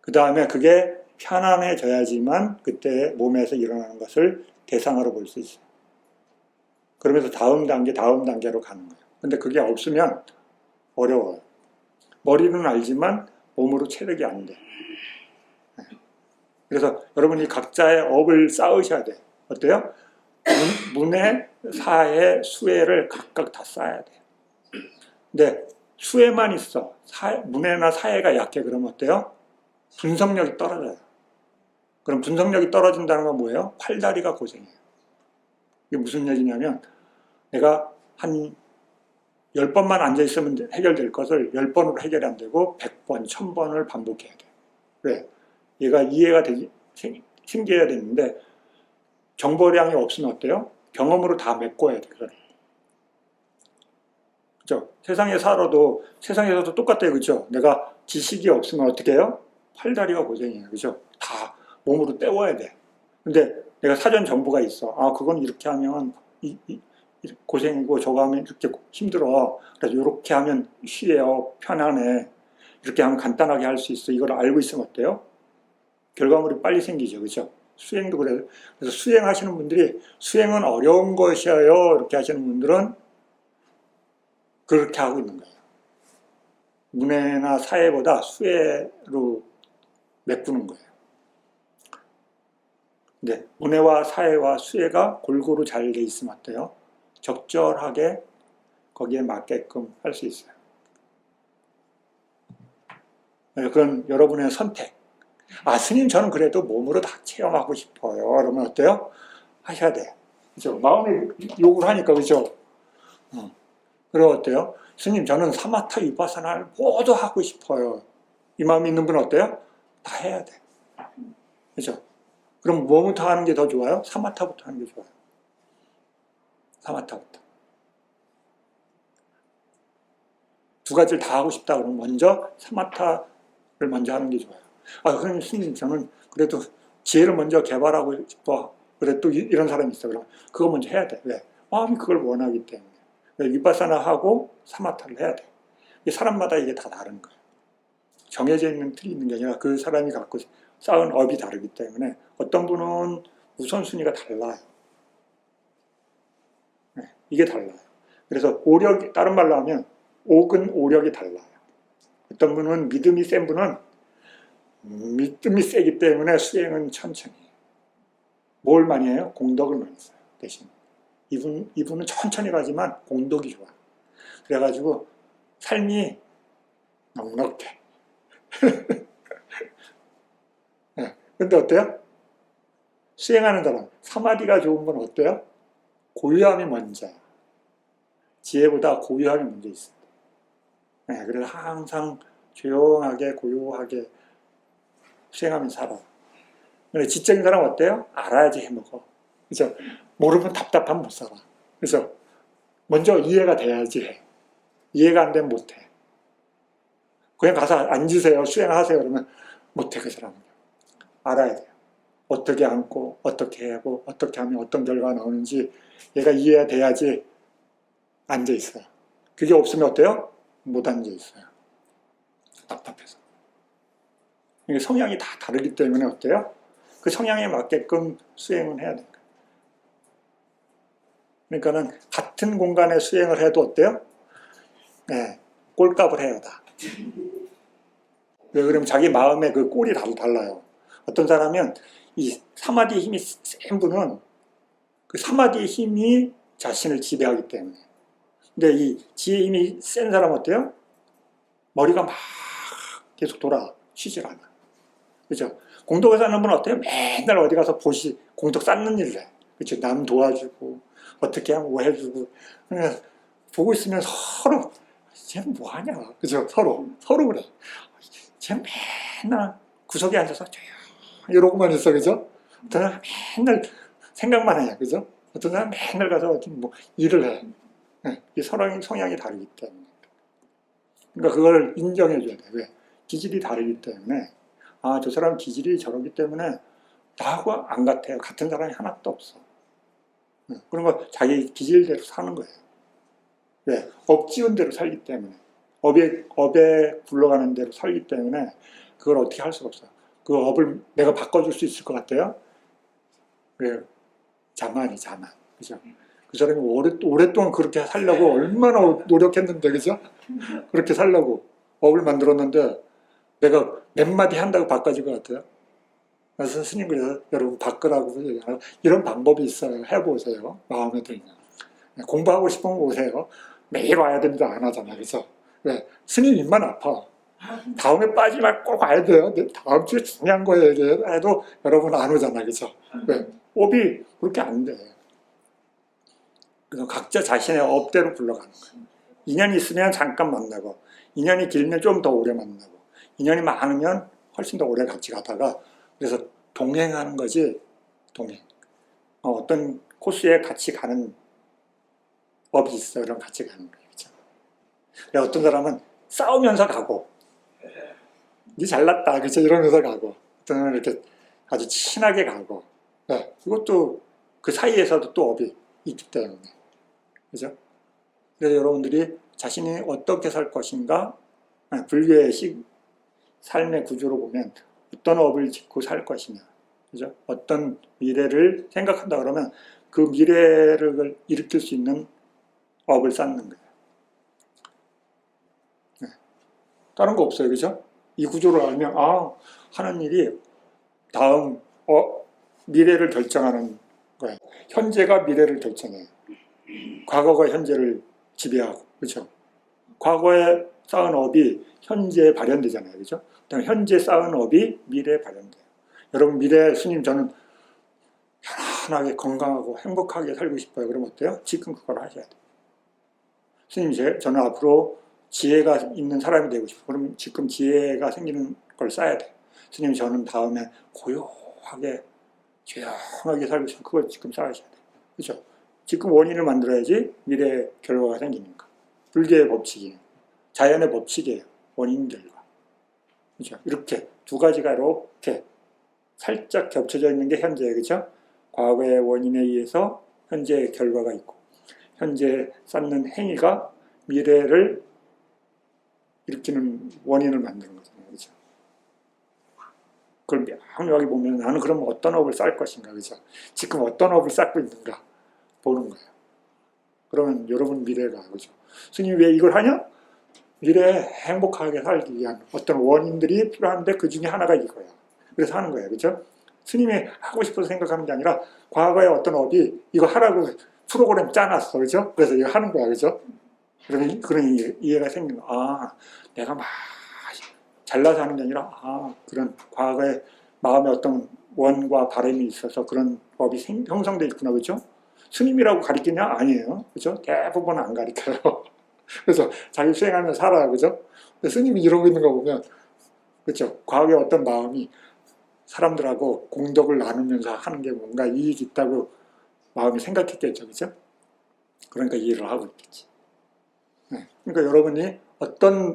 Speaker 3: 그 다음에 그게 편안해져야지만 그때 몸에서 일어나는 것을 대상으로 볼 수 있어요. 그러면서 다음 단계로 가는 거예요. 근데 그게 없으면 어려워요. 머리는 알지만 몸으로 체력이 안 돼. 그래서 여러분이 각자의 업을 쌓으셔야 돼요. 어때요? 문에, 사에, 수에를 각각 다 쌓아야 돼요. 근데 수에만 있어. 문에나 사에가 약해. 그러면 어때요? 분석력이 떨어져요. 그럼 분석력이 떨어진다는 건 뭐예요? 팔다리가 고생해요. 이게 무슨 얘기냐면 내가 한 10번만 앉아있으면 해결될 것을 10번으로 해결이 안 되고 100번, 1000번을 반복해야 돼요. 왜? 얘가 이해가 생겨야 되는데 정보량이 없으면 어때요? 경험으로 다 메꿔야 돼요. 그죠? 세상에 살아도 세상에서도 똑같아요. 그죠? 내가 지식이 없으면 어떻게 해요? 팔다리가 고생이에요. 그죠? 다 몸으로 때워야 돼. 근데 내가 사전 정보가 있어. 아, 그건 이렇게 하면 고생이고 저거 하면 이렇게 힘들어. 그래서 이렇게 하면 쉬워요. 편안해. 이렇게 하면 간단하게 할 수 있어. 이걸 알고 있으면 어때요? 결과물이 빨리 생기죠. 그죠? 수행도 그래요. 그래서 수행하시는 분들이 수행은 어려운 것이에요. 이렇게 하시는 분들은 그렇게 하고 있는 거예요. 문해나 사회보다 수혜로 메꾸는 거예요. 근데 문해와 사회와 수혜가 골고루 잘 돼 있으면 어때요? 적절하게 거기에 맞게끔 할 수 있어요. 그건 여러분의 선택. 아, 스님 저는 그래도 몸으로 다 체험하고 싶어요. 그러면 어때요? 하셔야 돼. 그죠? 마음에 욕을 하니까, 그죠? 그럼 어때요? 스님 저는 사마타 위파사나를 모두 하고 싶어요. 이 마음이 있는 분은 어때요? 다 해야 돼. 그죠? 그럼 뭐부터 하는 게 더 좋아요? 사마타부터 하는 게 좋아요. 사마타부터. 두 가지를 다 하고 싶다 그러면 먼저 사마타를 먼저 하는 게 좋아요. 아, 그럼 스님 저는 그래도 지혜를 먼저 개발하고 싶어. 그래 또 이런 사람이 있어. 그럼 그거 먼저 해야 돼. 왜? 마음이 그걸 원하기 때문에. 위파사나 하고 사마타를 해야 돼. 사람마다 이게 다 다른 거예요. 정해져 있는 틀이 있는 게 아니라 그 사람이 갖고 쌓은 업이 다르기 때문에 어떤 분은 우선순위가 달라요. 네, 이게 달라요. 그래서 오력이, 다른 말로 하면 옥은 오력이 달라요. 어떤 분은 믿음이 센 분은 믿음이 세기 때문에 수행은 천천히 해요. 뭘 많이 해요? 공덕을 많이 써요. 대신 이분은 천천히 가지만 공덕이 좋아. 그래가지고 삶이 넉넉해. 네. 근데 어때요? 수행하는 사람, 사마디가 좋은 건 어때요? 고요함이 먼저야. 지혜보다 고요함이 먼저 있어요. 네, 그래서 항상 조용하게 고요하게 수행하면 살아. 근데 지적인 사람 어때요? 알아야지 해먹어. 그죠? 모르면 답답하면 못 살아. 그래서 먼저 이해가 돼야지 해. 이해가 안 되면 못 해. 그냥 가서 앉으세요. 수행하세요. 그러면 못 해, 그 사람은. 알아야 돼요. 어떻게 앉고, 어떻게 하고, 어떻게 하면 어떤 결과가 나오는지 얘가 이해가 돼야지 앉아 있어요. 그게 없으면 어때요? 못 앉아 있어요. 답답해서. 이게 성향이 다 다르기 때문에 어때요? 그 성향에 맞게끔 수행을 해야 돼요. 그러니까는 같은 공간에 수행을 해도 어때요? 네, 꼴값을 해야 다. 왜 그러면 자기 마음의 그 꼴이 달라요. 어떤 사람은 이 사마디의 힘이 센 분은 그 사마디의 힘이 자신을 지배하기 때문에. 근데 이 지혜의 힘이 센 사람은 어때요? 머리가 막 계속 돌아 쉬질 않아. 그죠? 공덕을 쌓는 분은 어때요? 맨날 어디 가서 공덕 쌓는 일을 해. 그죠? 남 도와주고, 어떻게 하면 뭐 해주고. 그냥 보고 있으면 서로, 쟤는 뭐 하냐. 그죠? 서로 그래. 쟤는 맨날 구석에 앉아서 이러고만 있어. 그죠? 어떤 사람은 맨날 생각만 해. 그죠? 어떤 사람은 맨날 가서 어떤 뭐 일을 해. 네. 이 성향이 다르기 때문에. 그러니까 그걸 인정해줘야 돼. 왜? 기질이 다르기 때문에. 아, 저 사람 기질이 저러기 때문에 나하고 안 같아요. 같은 사람이 하나도 없어. 그런 거 자기 기질대로 사는 거예요. 왜? 업 지은 대로 살기 때문에. 업에 굴러가는 대로 살기 때문에 그걸 어떻게 할 수가 없어요. 그 업을 내가 바꿔줄 수 있을 것 같아요? 그래요. 자만이 자만. 그죠? 그 사람이 오랫동안 그렇게 살려고 얼마나 노력했는데, 그죠? 그렇게 살려고 업을 만들었는데 내가 몇 마디 한다고 바꿔줄 것 같아요? 그래서 스님 그래서 여러분 바꾸라고 얘기하고 이런 방법이 있어요. 해보세요. 마음에 들면. 공부하고 싶으면 오세요. 매일 와야 됩니다. 안 하잖아. 그래서 왜? 스님 입만 아파. 다음에 빠지지 말고 꼭 와야 돼요. 다음 주에 중요한 거예요. 해도 여러분 안 오잖아. 그죠? 왜? 업이 그렇게 안 돼. 그래서 각자 자신의 업대로 불러가는 거예요. 인연이 있으면 잠깐 만나고, 인연이 길면 좀 더 오래 만나고, 인연이 많으면 훨씬 더 오래 같이 가다가, 그래서 동행하는 거지, 동행. 어떤 코스에 같이 가는 업이 있어. 그럼 같이 가는 거예요. 그렇죠? 어떤 사람은 싸우면서 가고, 니 잘났다. 그렇죠? 이러면서 가고, 어떤 사람은 이렇게 아주 친하게 가고, 네. 이것도 그 사이에서도 또 업이 있기 때문에. 그죠? 그래서 여러분들이 자신이 어떻게 살 것인가, 불교의 삶의 구조로 보면 어떤 업을 짓고 살 것이냐, 그죠? 어떤 미래를 생각한다 그러면 그 미래를 일으킬 수 있는 업을 쌓는 거예요. 네. 다른 거 없어요, 그죠? 이 구조를 알면 하는 일이 다음 미래를 결정하는 거예요. 현재가 미래를 결정해요. 과거가 현재를 지배하고, 그렇죠? 과거에 쌓은 업이 현재에 발현되잖아요, 그렇죠? 그다음에 현재 쌓은 업이 미래에 발현돼요. 여러분 미래 스님 저는 편안하게 건강하고 행복하게 살고 싶어요. 그럼 어때요? 지금 그걸 하셔야 돼요. 스님 저는 앞으로 지혜가 있는 사람이 되고 싶어요. 그럼 지금 지혜가 생기는 걸 쌓아야 돼요. 스님 저는 다음에 고요하게 조용하게 살고 싶으면 그걸 지금 쌓으셔야 돼요. 그렇죠? 지금 원인을 만들어야지 미래의 결과가 생기니까. 불교의 법칙이에요. 자연의 법칙이에요. 원인 결과. 그렇죠? 이렇게 두 가지가 이렇게 살짝 겹쳐져 있는 게 현재예요. 그렇죠? 과거의 원인에 의해서 현재의 결과가 있고 현재 쌓는 행위가 미래를 일으키는 원인을 만드는 거잖아요. 그렇죠? 그걸 명료하게 보면 나는 그럼 어떤 업을 쌓을 것인가. 그렇죠? 지금 어떤 업을 쌓고 있는가 보는 거예요. 그러면 여러분 미래가, 그죠? 스님이 왜 이걸 하냐? 미래에 행복하게 살기 위한 어떤 원인들이 필요한데 그 중에 하나가 이거야. 그래서 하는 거예요. 그죠? 스님이 하고 싶어서 생각하는 게 아니라 과거에 어떤 업이 이거 하라고 프로그램 짜놨어. 그죠? 그래서 이거 하는 거야. 그죠? 그러면 그런 이해가 생기는 거야. 내가 막 잘나서 하는 게 아니라 그런 과거에 마음에 어떤 원과 바람이 있어서 그런 법이 형성되어 있구나. 그죠? 스님이라고 가르치냐? 아니에요. 그죠? 대부분 안 가르쳐요. 그래서 자기 수행하면서 살아요. 그죠? 스님이 이러고 있는 거 보면, 그죠? 과거에 어떤 마음이 사람들하고 공덕을 나누면서 하는 게 뭔가 이익이 있다고 마음이 생각했겠죠. 그죠? 그러니까 이해를 하고 있겠지. 네. 그러니까 여러분이 어떤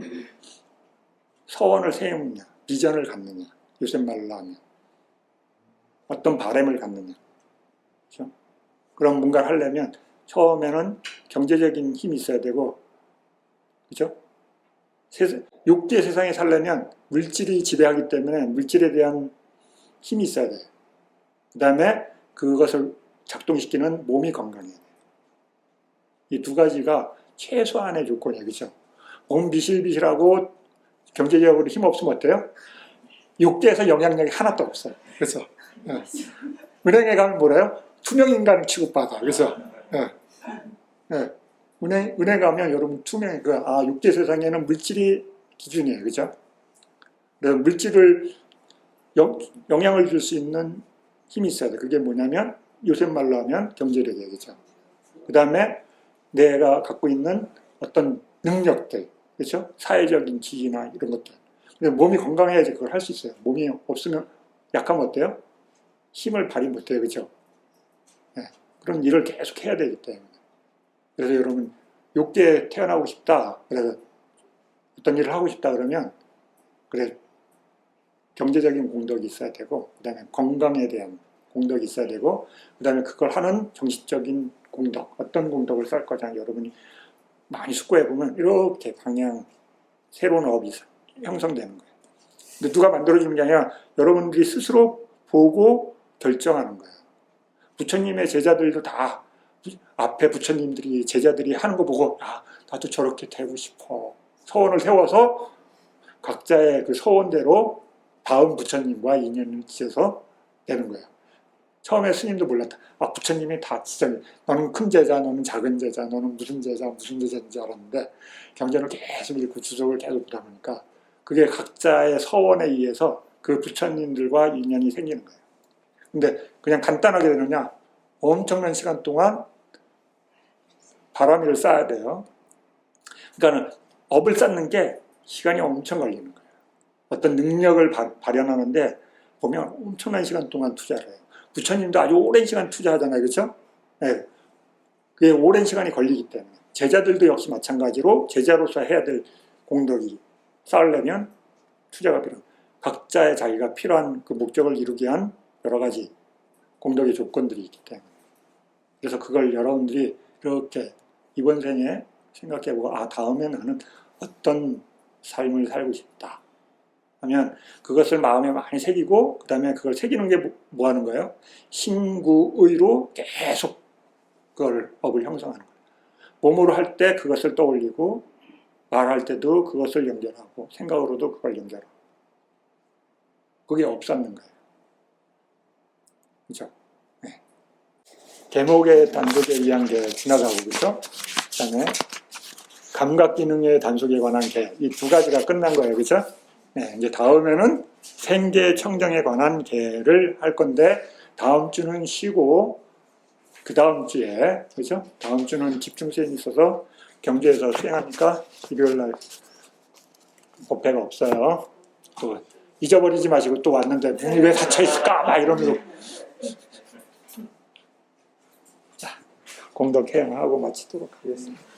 Speaker 3: 서원을 세우느냐, 비전을 갖느냐, 요새 말로 하면, 어떤 바람을 갖느냐. 그죠? 그런 뭔가를 하려면 처음에는 경제적인 힘이 있어야 되고, 그죠? 육계 세상에 살려면 물질이 지배하기 때문에 물질에 대한 힘이 있어야 돼요. 그 다음에 그것을 작동시키는 몸이 건강해야 돼요. 이 두 가지가 최소한의 조건이에요. 그죠? 몸 비실비실하고 경제적으로 힘 없으면 어때요? 육계에서 영향력이 하나도 없어요. 그래서 은행에 가면 뭐래요? 투명 인간을 취급받아. 그래서 은행 가면 여러분 투명 육계 세상에는 물질이 기준이에요. 그죠? 그래서 물질을 영향을 줄 수 있는 힘이 있어야 돼. 그게 뭐냐면 요새 말로 하면 경제력이에요. 그죠? 그 다음에 내가 갖고 있는 어떤 능력들, 그렇죠? 사회적인 지위나 이런 것들. 근데 몸이 건강해야지 그걸 할 수 있어요. 몸이 없으면 약하면 어때요? 힘을 발휘 못해요. 그렇죠? 네. 그런 일을 계속 해야 되기 때문에. 그래서 여러분 욕계에 태어나고 싶다. 그래서 어떤 일을 하고 싶다 그러면 그래 경제적인 공덕이 있어야 되고 그 다음에 건강에 대한 공덕이 있어야 되고 그 다음에 그걸 하는 정신적인 공덕, 어떤 공덕을 쌓을 거냐 여러분이 많이 숙고해 보면 이렇게 방향 새로운 업이 형성되는 거예요. 근데 누가 만들어주는 게 아니라 여러분들이 스스로 보고 결정하는 거예요. 부처님의 제자들도 다 앞에 부처님들이 제자들이 하는 거 보고 나도 저렇게 되고 싶어. 서원을 세워서 각자의 그 서원대로 다음 부처님과 인연을 지어서 되는 거예요. 처음에 스님도 몰랐다. 부처님이 다 진짜 너는 큰 제자, 너는 작은 제자, 너는 무슨 제자인지 알았는데 경전을 계속 읽고 주석을 계속 보다 보니까 그게 각자의 서원에 의해서 그 부처님들과 인연이 생기는 거예요. 근데 그냥 간단하게 되느냐? 엄청난 시간 동안 바람이를 쌓아야 돼요. 그러니까 업을 쌓는 게 시간이 엄청 걸리는 거예요. 어떤 능력을 발현하는데 보면 엄청난 시간 동안 투자를 해요. 부처님도 아주 오랜 시간 투자하잖아요. 그렇죠? 네. 그게 오랜 시간이 걸리기 때문에 제자들도 역시 마찬가지로 제자로서 해야 될 공덕이 쌓으려면 투자가 필요해요. 각자의 자기가 필요한 그 목적을 이루기 위한 여러 가지 공덕의 조건들이 있기 때문에 그래서 그걸 여러분들이 이렇게 이번 생에 생각해보고 다음에 나는 어떤 삶을 살고 싶다 하면 그것을 마음에 많이 새기고 그 다음에 그걸 새기는 게 뭐 하는 거예요? 신구의로 계속 그걸 법을 형성하는 거예요. 몸으로 할 때 그것을 떠올리고 말할 때도 그것을 연결하고 생각으로도 그걸 연결하고 그게 없었는 거예요. 그렇죠? 네. 계목의 단속에 의한 게 지나가고 그렇죠? 그 다음에 감각기능의 단속에 관한 게 이 두 가지가 끝난 거예요. 그렇죠? 네, 이제 다음에는 생계 청정에 관한 계를 할 건데 다음 주는 쉬고 그 다음 주에 그렇죠? 다음 주는 집중 수행이 있어서 경주에서 수행하니까 일요일 날 법회가 없어요. 또 잊어버리지 마시고 또 왔는데 문이 왜 닫혀 있을까 막 이러면서 자 공덕 회양하고 마치도록 하겠습니다.